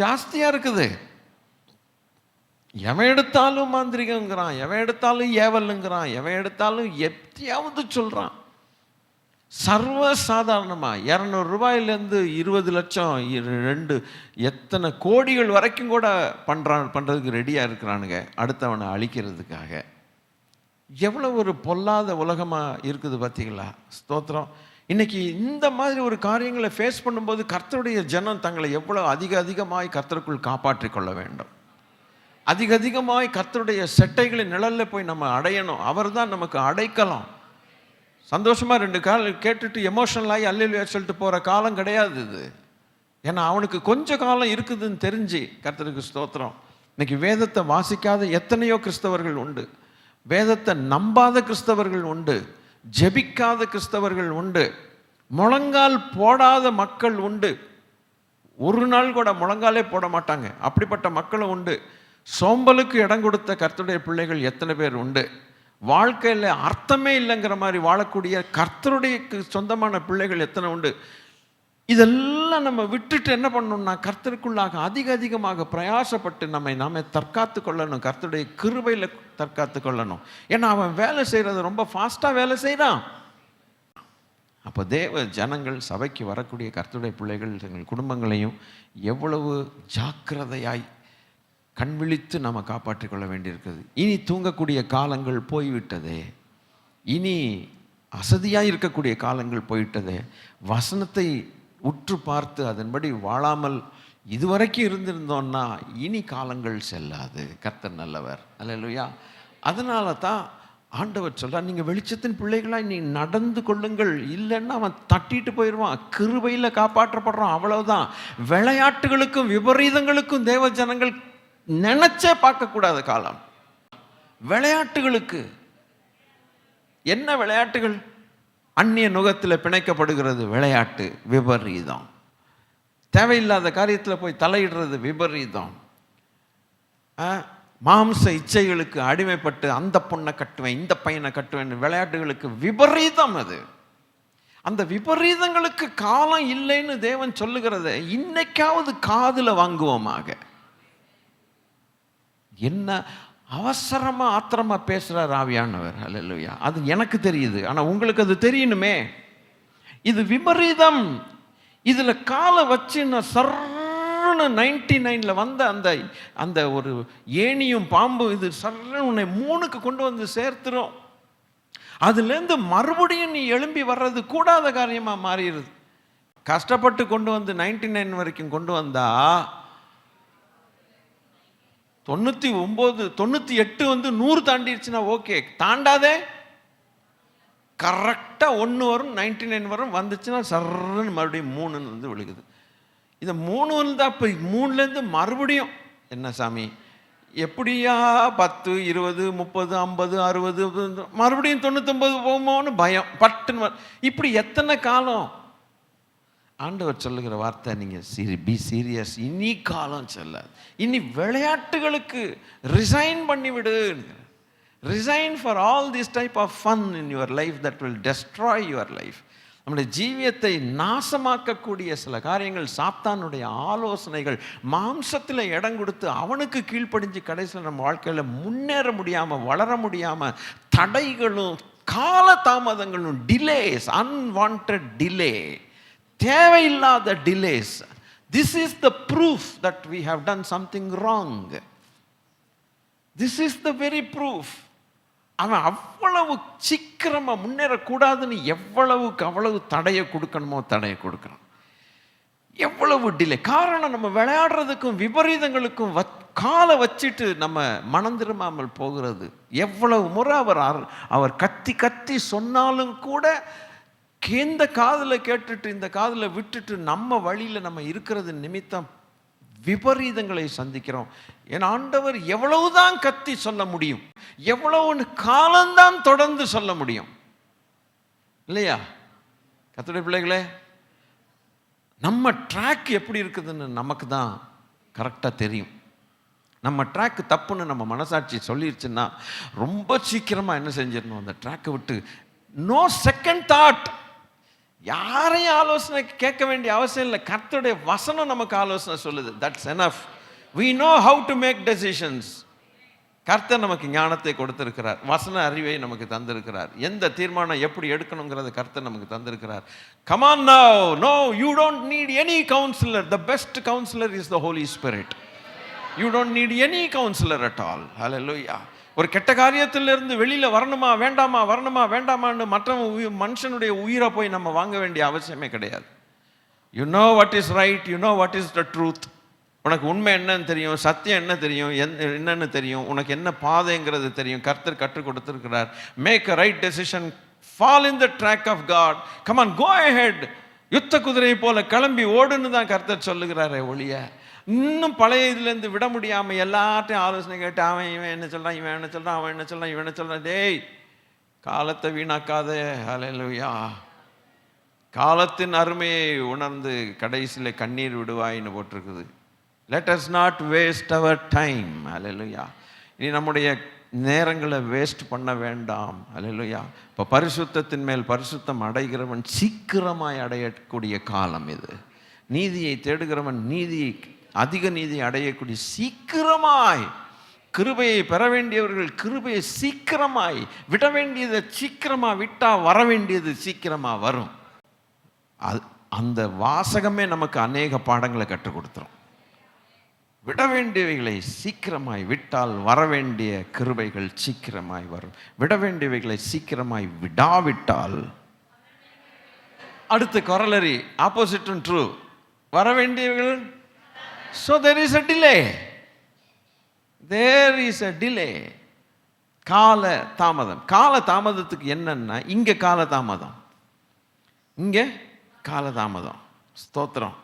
ஜாஸ்தியாக இருக்குது. எவன் எடுத்தாலும் மாந்திரிகங்கிறான், எவன் எடுத்தாலும் ஏவலுங்கிறான், எவன் எடுத்தாலும் எப்படியாவது சொல்கிறான். சர்வசாதாரணமாக 200 ரூபாயிலேருந்து 20 லட்சம் 2 எத்தனை கோடிகள் வரைக்கும் கூட பண்ணுறதுக்கு ரெடியாக இருக்கிறானுங்க அடுத்தவனை அழிக்கிறதுக்காக. எவ்வளோ ஒரு பொல்லாத உலகமாக இருக்குது பார்த்தீங்களா? ஸ்தோத்திரம். இன்றைக்கி இந்த மாதிரி ஒரு காரியங்களை ஃபேஸ் பண்ணும்போது கர்த்தருடைய ஜனம் தங்களை எவ்வளோ அதிகமாய் கர்த்தருக்குள் காப்பாற்றி கொள்ள வேண்டும். அதிகமாய் கர்த்தருடைய செட்டைகளின் நிழலில் போய் நம்ம அடையணும். அவர் தான் நமக்கு அடைக்கலாம். சந்தோஷமாக 2 காலம் கேட்டுட்டு எமோஷனலாகி அல்லேலூயா சொல்லிட்டு போகிற காலம் கிடையாது இது. ஏன்னா அவனுக்கு கொஞ்ச காலம் இருக்குதுன்னு தெரிஞ்சு, கர்த்தருக்கு ஸ்தோத்திரம். இன்னைக்கு வேதத்தை வாசிக்காத எத்தனையோ கிறிஸ்தவர்கள் உண்டு, வேதத்தை நம்பாத கிறிஸ்தவர்கள் உண்டு, ஜெபிக்காத கிறிஸ்தவர்கள் உண்டு, முழங்கால் போடாத மக்கள் உண்டு. ஒரு நாள் கூட முழங்காலே போட மாட்டாங்க, அப்படிப்பட்ட மக்களும் உண்டு. சோம்பலுக்கு இடம் கொடுத்த கர்த்தருடைய பிள்ளைகள் எத்தனை பேர் உண்டு. வாழ்க்கையில் அர்த்தமே இல்லைங்கிற மாதிரி வாழக்கூடிய கர்த்தருடைய சொந்தமான பிள்ளைகள் எத்தனை உண்டு. இதெல்லாம் நம்ம விட்டுட்டு என்ன பண்ணணும்னா கர்த்தருக்குள்ளாக அதிகமாக பிரயாசப்பட்டு நாம தற்காத்து கொள்ளணும். கர்த்தருடைய கிருபையில் தற்காத்து கொள்ளணும். ஏன்னா அவன் வேலை செய்கிறது ரொம்ப ஃபாஸ்ட்டாக வேலை செய்கிறான். அப்போ தேவ ஜனங்கள், சபைக்கு வரக்கூடிய கர்த்தருடைய பிள்ளைகள் தங்கள் குடும்பங்களையும் எவ்வளவு ஜாக்கிரதையாய் கண் விழித்து நாம் காப்பாற்றிக் கொள்ள வேண்டியிருக்கிறது. இனி தூங்கக்கூடிய காலங்கள் போய்விட்டதே, இனி அசதியாக இருக்கக்கூடிய காலங்கள் போயிட்டதே. வசனத்தை உற்று பார்த்து அதன்படி வாழாமல் இதுவரைக்கும் இருந்திருந்தோன்னா இனி காலங்கள் செல்லாது. கர்த்தர் நல்லவர். அல்லேலூயா. அதனால தான் ஆண்டவர் சொல்கிறார், நீங்கள் வெளிச்சத்தின் பிள்ளைகளாக நீ நடந்து கொள்ளுங்கள், இல்லைன்னா அவன் தட்டிட்டு போயிடுவான். கிருபையில் காப்பாற்றப்படுறான், அவ்வளவுதான். விளையாட்டுகளுக்கும் விபரீதங்களுக்கும் தேவ ஜனங்கள் நினைச்சே பார்க்கக்கூடாத காலம். விளையாட்டுகளுக்கு என்ன விளையாட்டுகள்? அந்நிய நுகத்தில் பிணைக்கப்படுகிறது விளையாட்டு, விபரீதம். தேவையில்லாத காரியத்தில் போய் தலையிடுறது விபரீதம். மாம்ச இச்சைகளுக்கு அடிமைப்பட்டு அந்த பொண்ணை கட்டுவேன், இந்த பையனை கட்டுவேன், விளையாட்டுகளுக்கு விபரீதம். அது அந்த விபரீதங்களுக்கு காலம் இல்லைன்னு தேவன் சொல்லுகிறத இன்னைக்காவது காதுல வாங்குவோமாக. என்ன அவசரமா ஆத்திரமா பேசுறார் ஆவியானவர். அல்லேலூயா. அது எனக்கு தெரியுது, ஆனா உங்களுக்கு அது தெரியணுமே. இது விபரீதம். இதுல காலை வச்சு நான் 99 வந்த அந்த அந்த ஒரு ஏணியும் பாம்பு இது உன்னை 3க்கு கொண்டு வந்து சேர்த்துரும். அதுலேருந்து மறுபடியும் நீ எழும்பி வர்றது கூடாத காரியமா மாறிடுது. கஷ்டப்பட்டு கொண்டு வந்து 99 வரைக்கும் கொண்டு வந்தா 99 98 வந்து 100 தாண்டிடுச்சுன்னா ஓகே, தாண்டாதே. கரெக்டாக 1 வரும், 99 வரும், வந்துச்சுன்னா சர்ன்னு மறுபடியும் 3 வந்து விழுகுது. இந்த 3 வந்து அப்போ 3லேருந்து மறுபடியும் என்ன சாமி எப்படியா 10 20 30 50 60 மறுபடியும் 99 போகுமோன்னு பயம் பட்டுன்னு. இப்படி எத்தனை காலம்? ஆண்டவர் சொல்லுகிற வார்த்தை, நீங்கள் பி சீரியஸ். இனி காலம் செல்லாது. இனி விளையாட்டுகளுக்கு ரிசைன் பண்ணிவிடு. Resign for all this type of fun in your life that will destroy your life. நம்முடைய ஜீவியத்தை நாசமாக்கக்கூடிய சில காரியங்கள், சாத்தானுடைய ஆலோசனைகள், மாம்சத்தில் இடம் கொடுத்து அவனுக்கு கீழ்ப்படிஞ்சு கடைசியில் நம்ம வாழ்க்கையில் முன்னேற முடியாமல் வளர முடியாமல் தடைகளும் கால தாமதங்களும், டிலேஸ், அன்வான்ட் டிலே, தேவையில்லாத delays. This is the proof that we have done something wrong. This is the very proof. அவன் அவ்வளவு சீக்கிரமாக முன்னேறக்கூடாதுன்னு எவ்வளவுக்கு அவ்வளவு தடையை கொடுக்கணுமோ தடையை கொடுக்குறான். எவ்வளவு டிலே. காரணம், நம்ம விளையாடுறதுக்கும் விபரீதங்களுக்கும் காலை வச்சுட்டு நம்ம மனம் திரும்பாமல் போகிறது. எவ்வளவு முறை அவர் கத்தி கத்தி சொன்னாலும் கூட இந்த காதில் கேட்டுட்டு இந்த காதில் விட்டுட்டு நம்ம வழியில் நம்ம இருக்கிறது நிமித்தம் விபரீதங்களை சந்திக்கிறோம். என் ஆண்டவர் எவ்வளவுதான் கத்தி சொல்ல முடியும், எவ்வளவு காலம்தான் தொடர்ந்து சொல்ல முடியும் இல்லையா? கர்த்தருடைய பிள்ளைகளே, நம்ம ட்ராக் எப்படி இருக்குதுன்னு நமக்கு தான் கரெக்டாக தெரியும். நம்ம ட்ராக் தப்புன்னு நம்ம மனசாட்சி சொல்லிருச்சுன்னா ரொம்ப சீக்கிரமாக என்ன செஞ்சிடணும், அந்த ட்ராக்கை விட்டு நோ செகண்ட் தாட். யாரையும் ஆலோசனை கேட்க வேண்டிய அவசியம் இல்லை. கர்த்தருடைய வசனம் நமக்கு ஆலோசனை சொல்லுது. That's enough. we know how to make decisions. கர்த்தர் நமக்கு ஞானத்தை கொடுத்திருக்கிறார், வசன அறிவை நமக்கு தந்திருக்கிறார், எந்த தீர்மானம் எப்படி எடுக்கணுங்கிறத கர்த்தர் நமக்கு தந்திருக்கிறார். come on now, no, you don't need any counselor. The best counselor is the Holy Spirit. You don't need any counselor at all. Hallelujah. ஒரு கெட்ட காரியத்திலிருந்து வெளியில் வரணுமா வேண்டாமா வரணுமா வேண்டாமான்னு மற்ற மனுஷனுடைய உயிரை போய் நம்ம வாங்க வேண்டிய அவசியமே கிடையாது. You know what is right, you know what is the truth. உனக்கு உண்மை என்னன்னு தெரியும், சத்தியம் என்ன தெரியும், என்னன்னு தெரியும், உனக்கு என்ன பாதைங்கிறது தெரியும். கர்த்தர் கற்றுக் கொடுத்திருக்கிறார். Make a right decision, fall in the track of God, come on, go ahead. யுத்த குதிரை போல கிளம்பி ஓடுன்னு தான் கர்த்தர் சொல்லுகிறாரே ஒழிய இன்னும் பழைய இதுலேருந்து விட முடியாமல் எல்லாத்தையும் ஆலோசனை கேட்டு அவன் இவன் என்ன சொல்கிறான், இவன் என்ன சொல்கிறான், அவன் என்ன சொல்கிறான், இவன் என்ன சொல்கிறான். டேய், காலத்தை வீணாக்காதே. ஹல்லேலூயா. காலத்தின் அருமையை உணர்ந்து கடைசியில் கண்ணீர் விடுவாயின்னு போட்டிருக்குது. Let us not waste our time. ஹல்லேலூயா. இனி நம்முடைய நேரங்களை வேஸ்ட் பண்ண வேண்டாம். ஹல்லேலூயா. இப்போ பரிசுத்தத்தின் மேல் பரிசுத்தம் அடைகிறவன் சீக்கிரமாய் அடையக்கூடிய காலம் இது. நீதியை தேடுகிறவன் அதிக நீதியை அடையக்கூடிய சீக்கிரமாய். கிருபையை பெற வேண்டியவர்கள் கிருபையை சீக்கிரமாய், விட வேண்டியதை சீக்கிரமாக விட்டால் வர வேண்டியது சீக்கிரமாக வரும். அந்த வாசகமே நமக்கு அநேக பாடங்களை கற்றுக் கொடுத்துரும். விட வேண்டியவைகளை சீக்கிரமாய் விட்டால் வரவேண்டிய கிருபைகள் சீக்கிரமாய் வரும். விட வேண்டியவைகளை சீக்கிரமாய் விடாவிட்டால், அடுத்து கொரலரி, ஆப்போசிட் அண்ட் ட்ரூ, வர வேண்டியவைகள். So there is a delay. There is a delay. கால தாமதம். கால தாமதத்துக்கு என்னன்னா, இங்க கால தாமதம், இங்க கால தாமதம். ஸ்தோத்திரம்.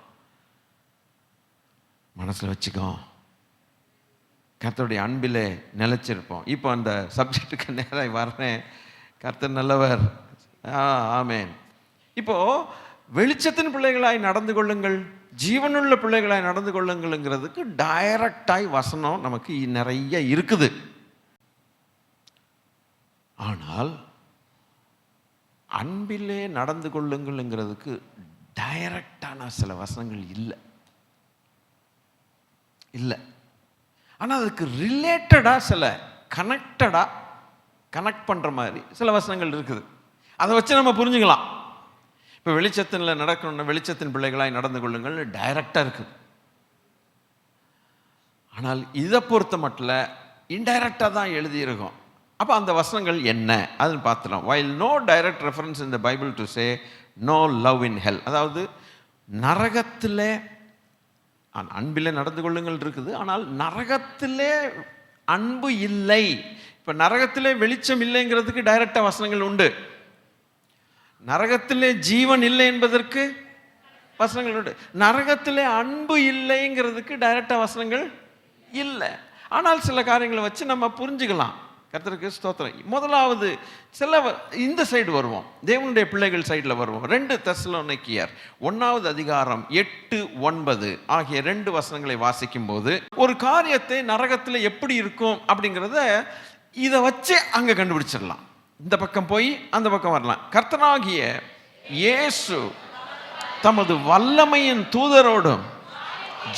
மனசுல வச்சுக்கோ, கர்த்தருடைய அன்பிலே நிலைச்சிருப்போம். இப்போ அந்த சப்ஜெக்டுக்கு நேராக வர்றேன். கர்த்தர் நல்லவர். ஆமென். இப்போ வெளிச்சத்தின் பிள்ளைகளாய் நடந்து கொள்ளுங்கள், ஜீவனுள்ள பிள்ளைகளாய் நடந்து கொள்ளுங்கள்ங்கிறதுக்கு டைரக்டாய் வசனம் நமக்கு நிறைய இருக்குது. ஆனால் அன்பிலே நடந்து கொள்ளுங்கள்ங்கிறதுக்கு டைரக்டான சில வசனங்கள் இல்லை. ஆனால் அதுக்கு ரிலேட்டடாக சில கனெக்ட் பண்ணுற மாதிரி சில வசனங்கள் இருக்குது. அதை வச்சு நம்ம புரிஞ்சுக்கலாம். இப்போ வெளிச்சத்தில் நடக்கணும்னா வெளிச்சத்தின் பிள்ளைகளாய் நடந்து கொள்ளுங்கள் டைரக்டாக இருக்குது. ஆனால் இதை பொறுத்த மட்டும் இன்டைரக்டாக தான் எழுதியிருக்கோம். அப்போ அந்த வசனங்கள் என்ன அதுன்னு பார்த்துலாம். while no direct reference in the Bible to say no love in hell, அதாவது நரகத்தில் அன்பிலே நடந்து கொள்ளுங்கள் இருக்குது, ஆனால் நரகத்திலே அன்பு இல்லை. இப்போ நரகத்திலே வெளிச்சம் இல்லைங்கிறதுக்கு டைரக்டாக வசனங்கள் உண்டு. நரகத்திலே ஜீவன் இல்லை என்பதற்கு வசனங்கள் உண்டு. நரகத்திலே அன்பு இல்லைங்கிறதுக்கு டைரக்டாக வசனங்கள் இல்லை. ஆனால் சில காரியங்களை வச்சு நம்ம புரிஞ்சுக்கலாம். கர்த்தருக்கு ஸ்தோத்திரம். முதலாவது சில இந்த சைடு வருவோம், தேவனுடைய பிள்ளைகள் சைடில் வருவோம். 2 தெசலோனிக்கேயர் 1வது அதிகாரம் 8-9 ஆகிய 2 வசனங்களை வாசிக்கும் போது ஒரு காரியத்தை நரகத்தில் எப்படி இருக்கும் அப்படிங்கிறத இதை வச்சு அங்கே கண்டுபிடிச்சிடலாம். இந்த பக்கம் போய் அந்த பக்கம் வரலாம். கர்த்தனாகிய இயேசு தமது வல்லமையின் தூதரோடும்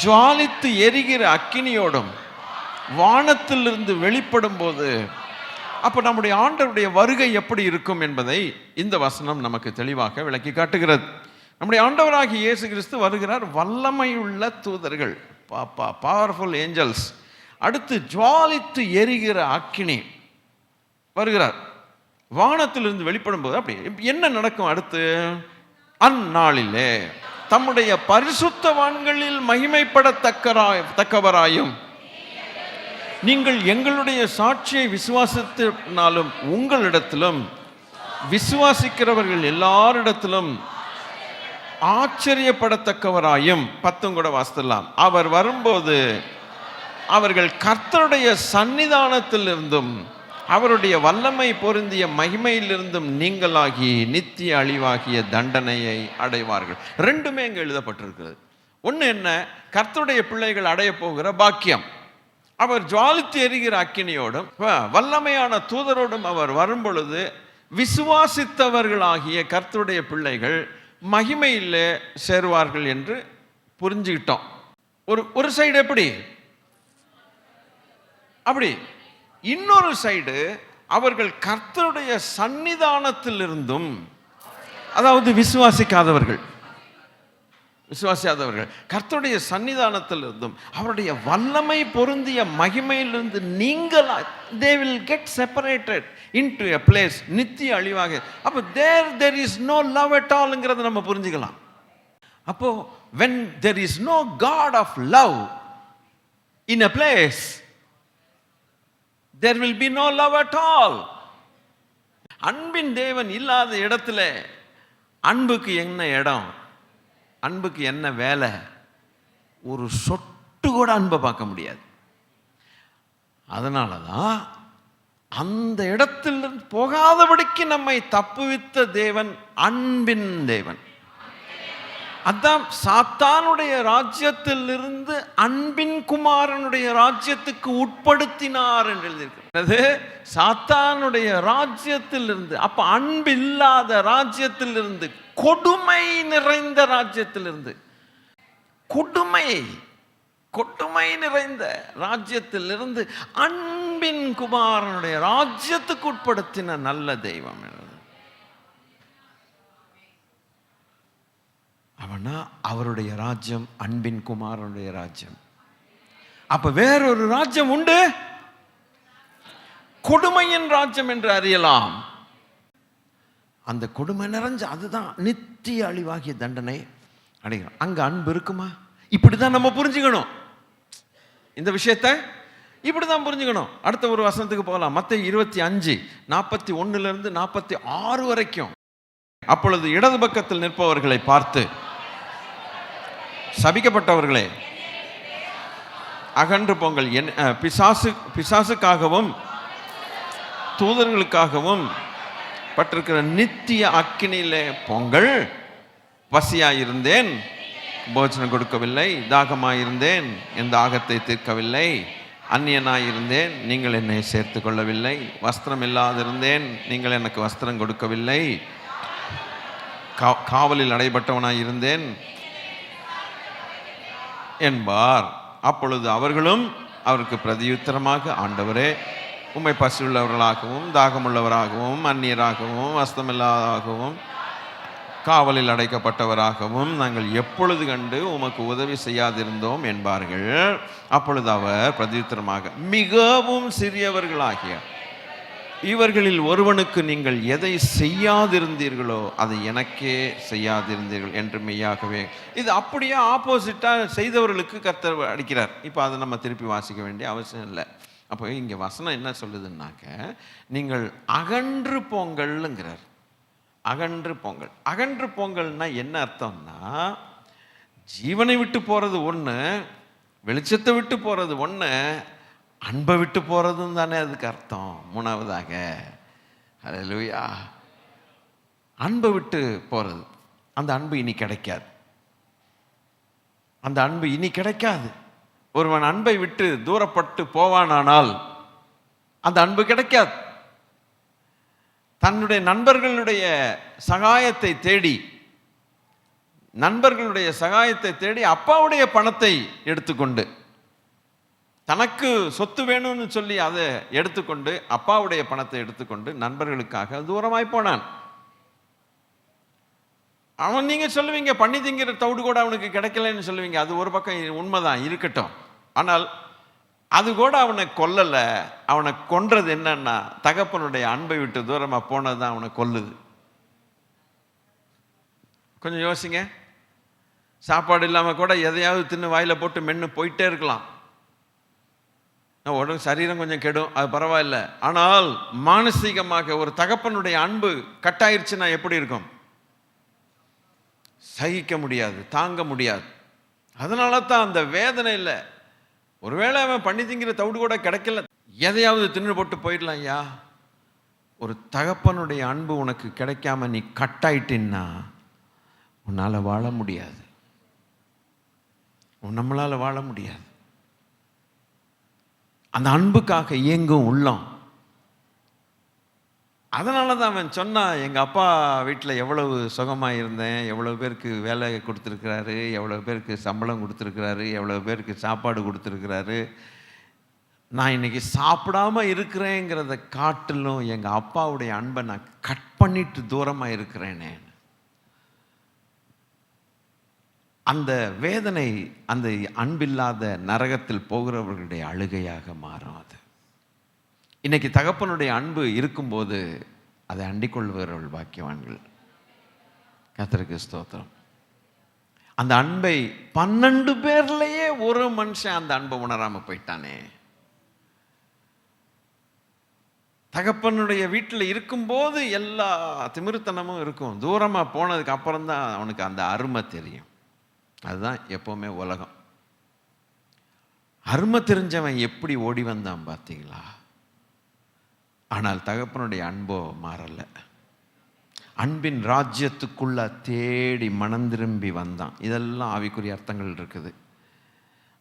ஜுவாலித்து எரிகிற அக்கினியோடும் வானத்திலிருந்து வெளிப்படும் போது, அப்போ நம்முடைய ஆண்டவருடைய வருகை எப்படி இருக்கும் என்பதை இந்த வசனம் நமக்கு தெளிவாக விளக்கி காட்டுகிறது. நம்முடைய ஆண்டவராகிய இயேசு கிறிஸ்து வருகிறார், வல்லமையுள்ள தூதர்கள், பவர்ஃபுல் ஏஞ்சல்ஸ். அடுத்து ஜுவாலித்து எரிகிற அக்கினி வருகிறார், வானத்திலிருந்து வெளிப்படும் போது அப்படி என்ன நடக்கும்? அடுத்து அந்நாளிலே தம்முடைய பரிசுத்தவான்களில் மகிமைப்படத்தக்கவராயும் நீங்கள் எங்களுடைய சாட்சியை விசுவாசத்தினாலும் உங்களிடத்திலும் விசுவாசிக்கிறவர்கள் எல்லாரிடத்திலும் ஆச்சரியப்படத்தக்கவராயும் 10 கூட வாசிக்கலாம். அவர் வரும்போது அவர்கள் கர்த்தருடைய சன்னிதானத்திலிருந்தும் அவருடைய வல்லமை பொருந்திய மகிமையிலிருந்தும் நீங்களாகி நித்திய அழிவாகிய தண்டனையை அடைவார்கள். 2மே இங்கே எழுதப்பட்டிருக்கிறது. ஒன்று என்ன? கர்த்தருடைய பிள்ளைகள் அடைய போகிற பாக்கியம். அவர் ஜுவாலித்து எரிகிற அக்கினியோடும் வல்லமையான தூதரோடும் அவர் வரும்பொழுது விசுவாசித்தவர்களாகிய கர்த்தருடைய பிள்ளைகள் மகிமையில் சேருவார்கள் என்று புரிஞ்சுக்கிட்டோம். ஒரு சைடு எப்படி அப்படி, இன்னொரு சைடு அவர்கள் கர்த்தருடைய சன்னிதானத்திலிருந்தும், அதாவது விசுவாசிக்காதவர்கள் கர்த்தருடைய சன்னிதானத்திலிருந்தும் அவருடைய வல்லமை பொருந்திய மகிமையிலிருந்து நீங்கள் they will get separated into a place, நித்திய அழிவாக. அப்போ there is no love at allங்கிறத நம்ம புரிஞ்சுக்கலாம். அப்போ when there is no God of love in a place, there will be no love at all. அன்பின் தேவன் இல்லாத இடத்துல அன்புக்கு என்ன இடம்? அன்புக்கு என்ன வேலை? ஒரு சொட்டு கூட அன்பை பார்க்க முடியாது. அதனால தான் அந்த இடத்திலிருந்து போகாதபடிக்கு நம்மை தப்புவித்த தேவன் அன்பின் தேவன். அதான் சாத்தானுடைய ராஜ்யத்திலிருந்து அன்பின் குமாரனுடைய ராஜ்யத்துக்கு உட்படுத்தினார் என்று எழுதியிருக்கிறது. சாத்தானுடைய ராஜ்யத்திலிருந்து, அப்ப அன்பு இல்லாத ராஜ்யத்திலிருந்து, கொடுமை நிறைந்த ராஜ்யத்திலிருந்து, கொடுமை நிறைந்த ராஜ்யத்திலிருந்து அன்பின் குமாரனுடைய ராஜ்யத்துக்கு உட்படுத்தின நல்ல தெய்வம். அவனா அவருடைய ராஜ்யம், அன்பின் குமாரனுடைய ராஜ்யம். அப்ப வேறொரு ராஜ்யம் உண்டு, கொடுமையின் ராஜ்யம் என்று அறியலாம். அந்த கொடுமை நிறைஞ்ச அதுதான் நித்திய அழிவாகிய தண்டனை அடைகிறோம். அங்க அன்பு இருக்குமா? இப்படிதான் நம்ம புரிஞ்சுக்கணும். இந்த விஷயத்தை இப்படிதான் புரிஞ்சுக்கணும். அடுத்த ஒரு வசனத்துக்கு போகலாம். மத்தேயு 25:41 46 வரைக்கும். அப்பொழுது இடது பக்கத்தில் நிற்பவர்களை பார்த்து, சபிக்கப்பட்டவர்களே அகன்று போங்கள், பிசாசுக்காகவும் தூதர்களுக்காகவும் பட்டிருக்கிற நித்திய அக்கினியிலே போங்கள். பசியாயிருந்தேன், போஜனம் கொடுக்கவில்லை. தாகமாயிருந்தேன், என் தாகத்தை தீர்க்கவில்லை. அந்நியனாயிருந்தேன், நீங்கள் என்னை சேர்த்து கொள்ளவில்லை. வஸ்திரம் இல்லாதிருந்தேன், நீங்கள் எனக்கு வஸ்திரம் கொடுக்கவில்லை. காவலில் அடைபட்டவனாயிருந்தேன் என்பார். அப்பொழுது அவர்களும் அவருக்கு பிரதியுத்தரமாக, ஆண்டவரே, உம்மை பசியுள்ளவர்களாகவும் தாகமுள்ளவராகவும் அந்நியராகவும் வஸ்திரமில்லாதவராகவும் காவலில் அடைக்கப்பட்டவராகவும் நாங்கள் எப்பொழுது கண்டு உமக்கு உதவி செய்யாதிருந்தோம் என்பார்கள். அப்பொழுது அவர் பிரதியுத்தரமாக, மிகவும் சிறியவர்களாகிய இவர்களில் ஒருவனுக்கு நீங்கள் எதை செய்யாதிருந்தீர்களோ அதை எனக்கே செய்யாதிருந்தீர்கள் என்று மெய்யாகவே. இது அப்படியே ஆப்போசிட்டாக செய்தவர்களுக்கு கர்த்தர் அடிக்கிறார். இப்போ அதை நம்ம திருப்பி வாசிக்க வேண்டிய அவசியம் இல்லை. அப்போ இங்கே வசனம் என்ன சொல்லுதுன்னாக்க, நீங்கள் அகன்று போங்கள்ங்கிறார். அகன்று போங்கள். அகன்று போங்கள்னா என்ன அர்த்தம்னா, ஜீவனை விட்டு போகிறது ஒன்று, வெளிச்சத்தை விட்டு போகிறது ஒன்று, அன்பை விட்டு போகிறதும் தானே அதுக்கு அர்த்தம். மூணாவதாக ஹல்லேலூயா, அன்பை விட்டு போகிறது. அந்த அன்பு இனி கிடைக்காது. அந்த அன்பு இனி கிடைக்காது. ஒருவன் அன்பை விட்டு தூரப்பட்டு போவானானால் அந்த அன்பு கிடைக்காது. தன்னுடைய நண்பர்களுடைய சகாயத்தை தேடி அப்பாவுடைய பணத்தை எடுத்துக்கொண்டு, தனக்கு சொத்து வேணும்னு சொல்லி அதை எடுத்துக்கொண்டு, அப்பாவுடைய பணத்தை எடுத்துக்கொண்டு நண்பர்களுக்காக தூரமாய் போனான். அவன், நீங்க சொல்லுவீங்க பண்ணி திங்கிற தவிடு கூட அவனுக்கு கிடைக்கலன்னு சொல்லுவீங்க. அது ஒரு பக்கம் உண்மைதான், இருக்கட்டும். ஆனால் அது கூட அவனை கொல்லலை. அவனை கொன்றது என்னன்னா, தகப்பனுடைய அன்பை விட்டு தூரமாக போனதுதான் அவனை கொல்லுது. கொஞ்சம் யோசிங்க. சாப்பாடு இல்லாமல் கூட எதையாவது தின்னு வாயில போட்டு மென்று போயிட்டே இருக்கலாம். உடம்பு சரீரம் கொஞ்சம் கெடும், அது பரவாயில்ல. ஆனால் மானசீகமாக ஒரு தகப்பனுடைய அன்பு கட்டாயிருச்சுன்னா எப்படி இருக்கும்? சகிக்க முடியாது, தாங்க முடியாது. அதனால தான் அந்த வேதனை இல்லை. ஒருவேளை அவன் பண்ணி திங்கிற தவிடு கூட கிடைக்கல, எதையாவது தின்னு போட்டு போயிடலாம். ஐயா, ஒரு தகப்பனுடைய அன்பு உனக்கு கிடைக்காம நீ கட்டாயிட்டின்னா உன்னால் வாழ முடியாது. நம்மளால் வாழ முடியாது. அந்த அன்புக்காக இயங்கும் உள்ளம். அதனால தான் அவன் சொன்னான், எங்கள் அப்பா வீட்டில் எவ்வளவு சுகமாக இருந்தேன், எவ்வளோ பேருக்கு வேலை கொடுத்துருக்கிறாரு, எவ்வளோ பேருக்கு சம்பளம் கொடுத்துருக்கிறாரு, எவ்வளோ பேருக்கு சாப்பாடு கொடுத்துருக்கிறாரு. நான் இன்னைக்கு சாப்பிடாம இருக்கிறேங்கிறத காட்டிலும் எங்கள் அப்பாவுடைய அன்பை நான் கட் பண்ணிட்டு தூரமாக இருக்கிறேனே. அந்த வேதனை அந்த அன்பில்லாத நரகத்தில் போகிறவர்களுடைய அழுகையாக மாறும். அது இன்னைக்கு தகப்பனுடைய அன்பு இருக்கும்போது அதை அண்டிக் கொள்பவர்கள் பாக்கியவான்கள். கர்த்தருக்கு ஸ்தோத்திரம். அந்த அன்பை 12 பேர்லயே ஒரு மனுஷன் அந்த அன்பை உணராம போயிட்டானே. தகப்பனுடைய வீட்டில் இருக்கும்போது எல்லா திமிருத்தனமும் இருக்கும். தூரமா போனதுக்கு அப்புறம் தான் அவனுக்கு அந்த அருமை தெரியும். அதுதான் எப்பவுமே உலகம். அருமை தெரிஞ்சவன் எப்படி ஓடி வந்தான் பார்த்தீங்களா? ஆனால் தகப்பனுடைய அன்போ மாறல. அன்பின் ராஜ்யத்துக்குள்ள தேடி மனம் திரும்பி வந்தான். இதெல்லாம் ஆவிக்குரிய அர்த்தங்கள் இருக்குது.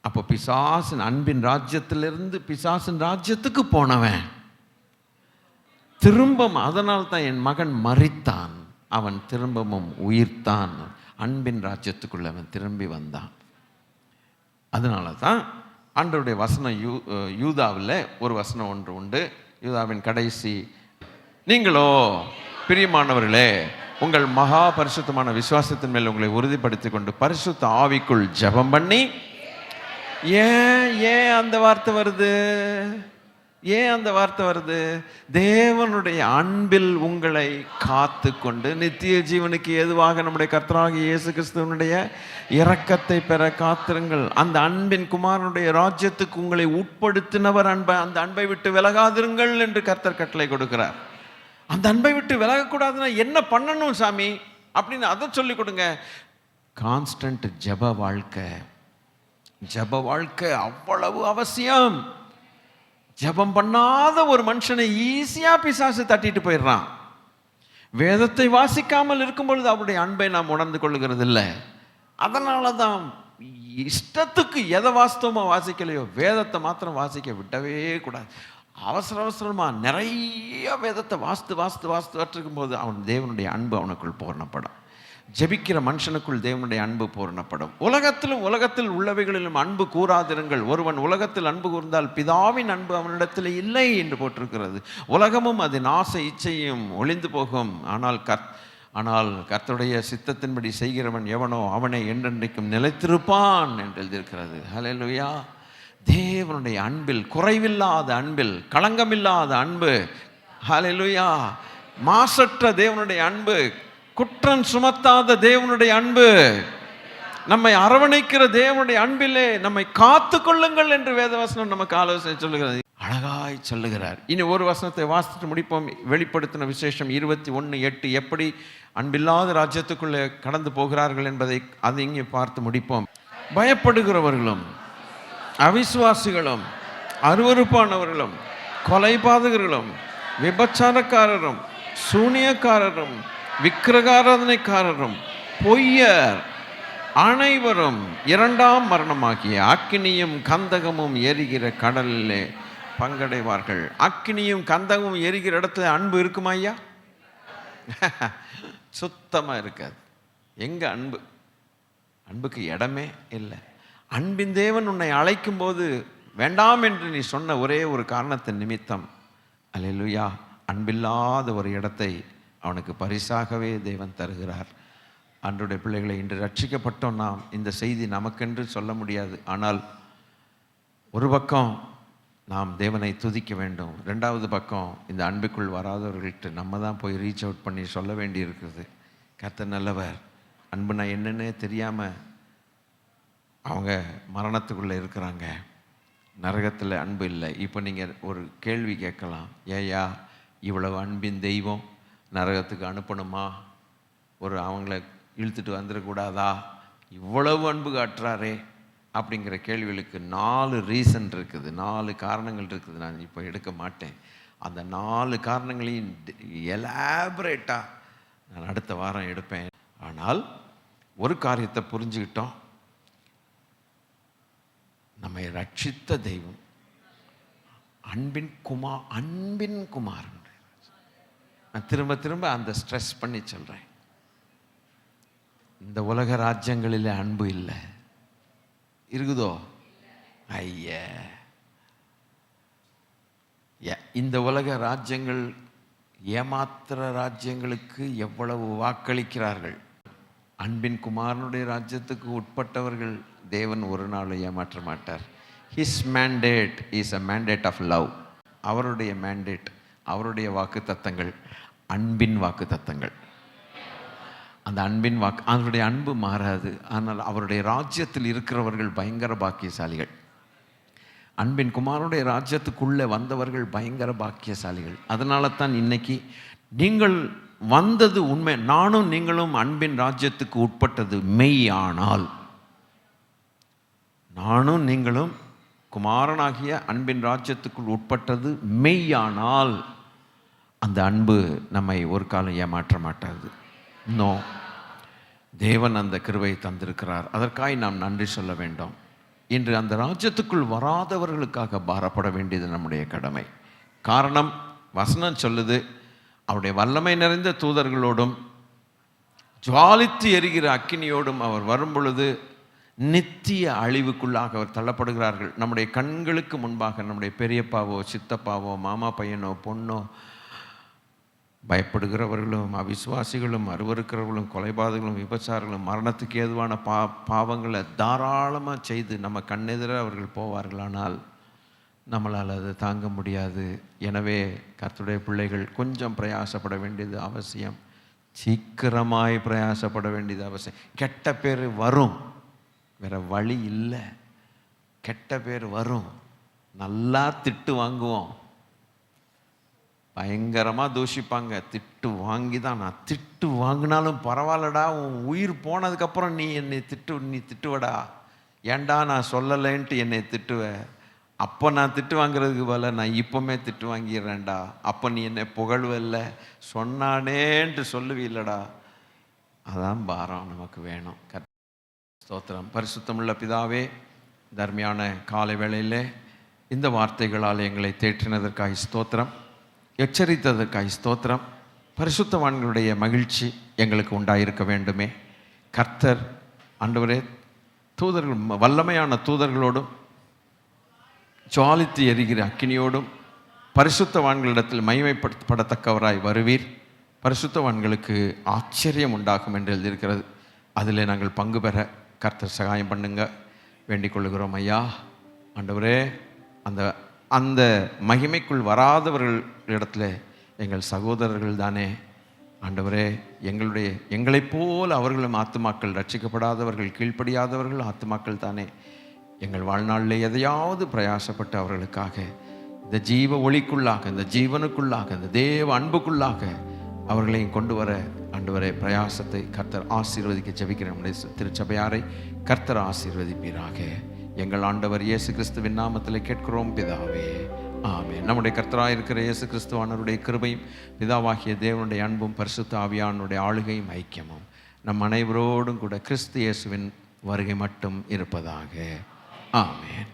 அப்போ பிசாசின் அன்பின் ராஜ்யத்திலிருந்து பிசாசின் ராஜ்யத்துக்கு போனவன் திரும்பவும், அதனால் தான் என் மகன் மரித்தான், அவன் திரும்பவும் உயிர்த்தான். அன்பின் ராஜ்யத்துக்குள்ள அவன் திரும்பி வந்தான். அதனால தான் ஆண்டவருடைய வசனம் யூதாவில் ஒரு வசனம் ஒன்று உண்டு. யூதாவின் கடைசி, நீங்களோ பிரியமானவர்களே உங்கள் மகா பரிசுத்தமான விசுவாசத்தின் மேல் உங்களை உறுதிப்படுத்தி கொண்டு பரிசுத்த ஆவிக்குள் ஜெபம் பண்ணி. ஏன் ஏன் அந்த வார்த்தை வருது? ஏன் அந்த வார்த்தை வருது? தேவனுடைய அன்பில் உங்களை காத்து கொண்டு நித்திய ஜீவனுக்கு ஏதுவாக நம்முடைய கர்த்தராகிய இயேசு கிறிஸ்துவனுடைய இரக்கத்தை பெற காத்திருங்கள். அந்த அன்பின் குமாரனுடைய ராஜ்யத்துக்கு உங்களை உட்படுத்தினவர் அந்த அன்பை விட்டு விலகாதிருங்கள் என்று கர்த்தர் கட்டளை கொடுக்கிறார். அந்த அன்பை விட்டு விலகக்கூடாதுன்னா என்ன பண்ணணும் சாமி அப்படின்னு அதை சொல்லி கொடுங்க. கான்ஸ்டன்ட் ஜெப வாழ்க்கை. ஜெப வாழ்க்கை அவ்வளவு அவசியம். ஜெபம் பண்ணாத ஒரு மனுஷனை ஈஸியா பிசாசு தட்டிட்டு போயிடுறான். வேதத்தை வாசிக்காமல் இருக்கும் பொழுது அவருடைய அன்பை நாம் உணர்ந்து கொள்ளுகிறது இல்லை. அதனால தான் இஷ்டத்துக்கு எதை வாசித்தோமோ வாசிக்கலையோ வேதத்தை மாத்திரம் வாசிக்க விடவே கூடாது. அவசரமாக நிறைய வேதத்தை வாசித்து இருக்கும்போது அவன் தேவனுடைய அன்பு அவனுக்குள் பூரணப்படும். ஜெபிக்கிற மனுஷனுக்குள் தேவனுடைய அன்பு பூரணப்படும். உலகத்தில் உள்ளவைகளிலும் அன்பு கூறாதிருங்கள். ஒருவன் உலகத்தில் அன்பு கூர்ந்தால் பிதாவின் அன்பு அவனிடத்தில் இல்லை என்று போட்டிருக்கிறது. உலகமும் அதன் ஆசை இச்சையும் ஒளிந்து போகும். ஆனால் கர்த்தருடைய சித்தத்தின்படி செய்கிறவன் எவனோ அவனை என்றென்றைக்கும் நிலைத்திருப்பான் என்று எழுதியிருக்கிறது. ஹல்லேலூயா. தேவனுடைய அன்பில், குறைவில்லாத அன்பில், களங்கமில்லாத அன்பு, ஹல்லேலூயா, மாசற்ற தேவனுடைய அன்பு, குற்றம் சுமத்தாத தேவனுடைய அன்பு, நம்மை அரவணைக்கிற தேவனுடைய அன்பிலே நம்மை காத்து கொள்ளுங்கள் என்று வேதவசனம் நமக்கு ஆலோசனை சொல்லுகிறது. அழகாய் சொல்லுகிறார். இனி ஒரு வசனத்தை வாசித்து முடிப்போம். வெளிப்படுத்தின விசேஷம் 21:8 எப்படி அன்பில்லாத ராஜ்யத்துக்குள்ளே கடந்து போகிறார்கள் என்பதை அதை இங்கே பார்த்து முடிப்போம். பயப்படுகிறவர்களும் அவிசுவாசிகளும் அருவருப்பானவர்களும் கொலைபாதகர்களும் விபச்சாரக்காரரும் சூனியக்காரரும் விக்கிரகாராதனைக்காரரும் பொய்யர் அனைவரும் இரண்டாம் மரணமாகிய அக்கினியும் கந்தகமும் எரிகிற கடலிலே பங்கடைவார்கள். அக்கினியும் கந்தகமும் எரிகிற இடத்துல அன்பு இருக்குமா ஐயா? சுத்தமா இருக்காது. எங்க அன்பு? அன்புக்கு இடமே இல்லை. அன்பின் தேவன் உன்னை அழைக்கும் போது வேண்டாம் என்று நீ சொன்ன ஒரே ஒரு காரணத்தின் நிமித்தம், அல்லேலூயா, அன்பில்லாத ஒரு இடத்தை அவனுக்கு பரிசாகவே தேவன் தருகிறார். அன்றைய பிள்ளைகளை, இன்று ரட்சிக்கப்பட்டோம் நாம். இந்த செய்தி நமக்கென்று சொல்ல முடியாது. ஆனால் ஒரு பக்கம் நாம் தேவனை துதிக்க வேண்டும், ரெண்டாவது பக்கம் இந்த அன்புக்குள் வராதவர்கள்ட்ட நம்ம தான் போய் ரீச் அவுட் பண்ணி சொல்ல வேண்டி இருக்குது. கர்த்தர் நல்லவர். அன்புனா என்னன்னே தெரியாமல் அவங்க மரணத்துக்குள்ளே இருக்கிறாங்க. நரகத்தில் அன்பு இல்லை. இப்போ நீங்கள் ஒரு கேள்வி கேட்கலாம், ஏயா இவ்வளவு அன்பின் தெய்வம் நரகத்துக்கு அனுப்பணுமா? அவங்கள இழுத்துட்டு வந்துடக்கூடாதா? இவ்வளவு அன்பு காட்டுறாரே அப்படிங்கிற கேள்விகளுக்கு 4 ரீசன் இருக்குது, 4 காரணங்கள் இருக்குது. நான் இப்போ எடுக்க மாட்டேன். அந்த 4 காரணங்களையும் எலாபரேட்டாக நான் அடுத்த வாரம் எடுப்பேன். ஆனால் ஒரு காரியத்தை புரிஞ்சுக்கிட்டோம், நம்மை ரட்சித்த தெய்வம் அன்பின் குமாரன். நான் திரும்ப அந்த ஸ்ட்ரெஸ் பண்ணி சொல்கிறேன். இந்த உலக ராஜ்யங்களில் அன்பு இல்லை. இருக்குதோ? ஐயா, இந்த உலக ராஜ்யங்கள் ஏமாத்திர ராஜ்யங்களுக்கு எவ்வளவு வாக்களிக்கிறார்கள். அன்பின் குமாரனுடைய ராஜ்யத்துக்கு உட்பட்டவர்கள் தேவன் ஒரு நாள் ஏமாற்ற மாட்டார். His mandate is a mandate of love. அவருடைய மேண்டேட், அவருடைய வாக்கு தத்தங்கள் அன்பின் வாக்கு தத்தங்கள். அந்த அன்பின் வாக்கு, அவருடைய அன்பு மாறாது. ஆனால் அவருடைய ராஜ்யத்தில் இருக்கிறவர்கள் பயங்கர பாக்கியசாலிகள். அன்பின் குமாரனுடைய ராஜ்யத்துக்குள்ளே வந்தவர்கள் பயங்கர பாக்கியசாலிகள். அதனால தான் இன்னைக்கு நீங்கள் வந்தது உண்மை, நானும் நீங்களும் அன்பின் ராஜ்யத்துக்கு உட்பட்டது மெய்யானால், நானும் நீங்களும் குமாரனாகிய அன்பின் ராஜ்யத்துக்குள் உட்பட்டது மெய்யானால், அந்த அன்பு நம்மை ஒரு காலம் ஏமாற்ற மாட்டாது. நோ, தேவன் அந்த கிருபையை தந்திருக்கிறார். அதற்காக நாம் நன்றி சொல்ல வேண்டும். இன்று அந்த ராஜ்யத்துக்குள் வராதவர்களுக்காக பாரப்பட வேண்டியது நம்முடைய கடமை. காரணம், வசனம் சொல்லுது, அவருடைய வல்லமை நிறைந்த தூதர்களோடும் ஜுவாலித்து எரிகிற அக்கினியோடும் அவர் வரும் பொழுது நித்திய அழிவுக்குள்ளாக அவர் தள்ளப்படுகிறார்கள். நம்முடைய கண்களுக்கு முன்பாக நம்முடைய பெரியப்பாவோ சித்தப்பாவோ மாமா பையனோ பொண்ணோ பயப்படுகிறவர்களும், அவிசுவாசிகளும், அருவருக்கிறவர்களும், கொலைபாதகர்களும், விபச்சாரங்களும், மரணத்துக்கு ஏதுவான பாவங்களை தாராளமாக செய்து நம்ம கண்ணெதிர அவர்கள் போவார்களானால் நம்மளால் அதை தாங்க முடியாது. எனவே கர்த்தருடைய பிள்ளைகள் கொஞ்சம் பிரயாசப்பட வேண்டியது அவசியம். சீக்கிரமாய் பிரயாசப்பட வேண்டியது அவசியம். கெட்ட பேர் வரும், வேற வழி இல்லை. கெட்ட பேர் வரும். நல்லா திட்டு வாங்குவோம், பயங்கரமாக தூஷிப்பாங்க. திட்டு வாங்கி தான், நான் திட்டு வாங்கினாலும் பரவாயில்லடா, உன் உயிர் போனதுக்கப்புறம் நீ திட்டுவடா, ஏண்டா நான் சொல்லலைன்ட்டு என்னை திட்டுவ. அப்போ நான் திட்டு வாங்குறதுக்கு பதிலாக நான் இப்போவுமே திட்டு வாங்கிடுறேன்டா. அப்போ நீ என்னை புகழ்வல்ல, சொன்னானேன்ட்டு சொல்லுவீல்லடா. அதான் பாரம் நமக்கு வேணும். ஸ்தோத்திரம். பரிசுத்தமுள்ள பிதாவே, தர்மியான காலை வேளையிலே இந்த வார்த்தைகளால் எங்களை தேற்றினதற்காக ஸ்தோத்திரம், எச்சரித்ததற்காக ஸ்தோத்திரம். பரிசுத்தவான்களுடைய மகிழ்ச்சி எங்களுக்கு உண்டாயிருக்க வேண்டுமே. கர்த்தர் ஆண்டவரே தூதர்கள், வல்லமையான தூதர்களோடும் ஜுவாலித்து எரிகிற அக்கினியோடும் பரிசுத்தவான்களிடத்தில் மகிமைப்படத்தக்கவராய் வருவீர். பரிசுத்தவான்களுக்கு ஆச்சரியம் உண்டாகும் என்று எழுதியிருக்கிறது. அதில் நாங்கள் பங்கு பெற கர்த்தர் சகாயம் பண்ணுங்க வேண்டிக் கொள்கிறோம் ஐயா. ஆண்டவரே, அந்த அந்த மகிமைக்குள் வராதவர்களிடத்தில் எங்கள் சகோதரர்கள் தானே ஆண்டவரே. எங்களைப் போல் அவர்களும் ஆத்துமாக்கள், ரட்சிக்கப்படாதவர்கள், கீழ்ப்படியாதவர்கள் ஆத்துமாக்கள் தானே. எங்கள் வாழ்நாளில் எதையாவது பிரயாசப்பட்டு அவர்களுக்காக இந்த ஜீவ ஒளிக்குள்ளாக, இந்த ஜீவனுக்குள்ளாக, இந்த தேவ அன்புக்குள்ளாக அவர்களையும் கொண்டு வர ஆண்டவரே பிரயாசத்தை கர்த்தர் ஆசீர்வதிக்க ஜெபிக்கிறேன். நம்முடைய திருச்சபையாரை கர்த்தர் ஆசீர்வதிப்பீராக. எங்கள் ஆண்டவர் இயேசு கிறிஸ்துவின் நாமத்தில் கேட்கிறோம் பிதாவே, ஆமென். நம்முடைய கர்த்தராக இருக்கிற இயேசு கிறிஸ்துவானவருடைய கிருபையும் பிதாவாகிய தேவனுடைய அன்பும் பரிசுத்த ஆவியானுடைய ஆளுகையும் ஐக்கியமும் நம் அனைவரோடும் கூட கிறிஸ்து இயேசுவின் வருகை மட்டும் இருப்பதாக. ஆமென்.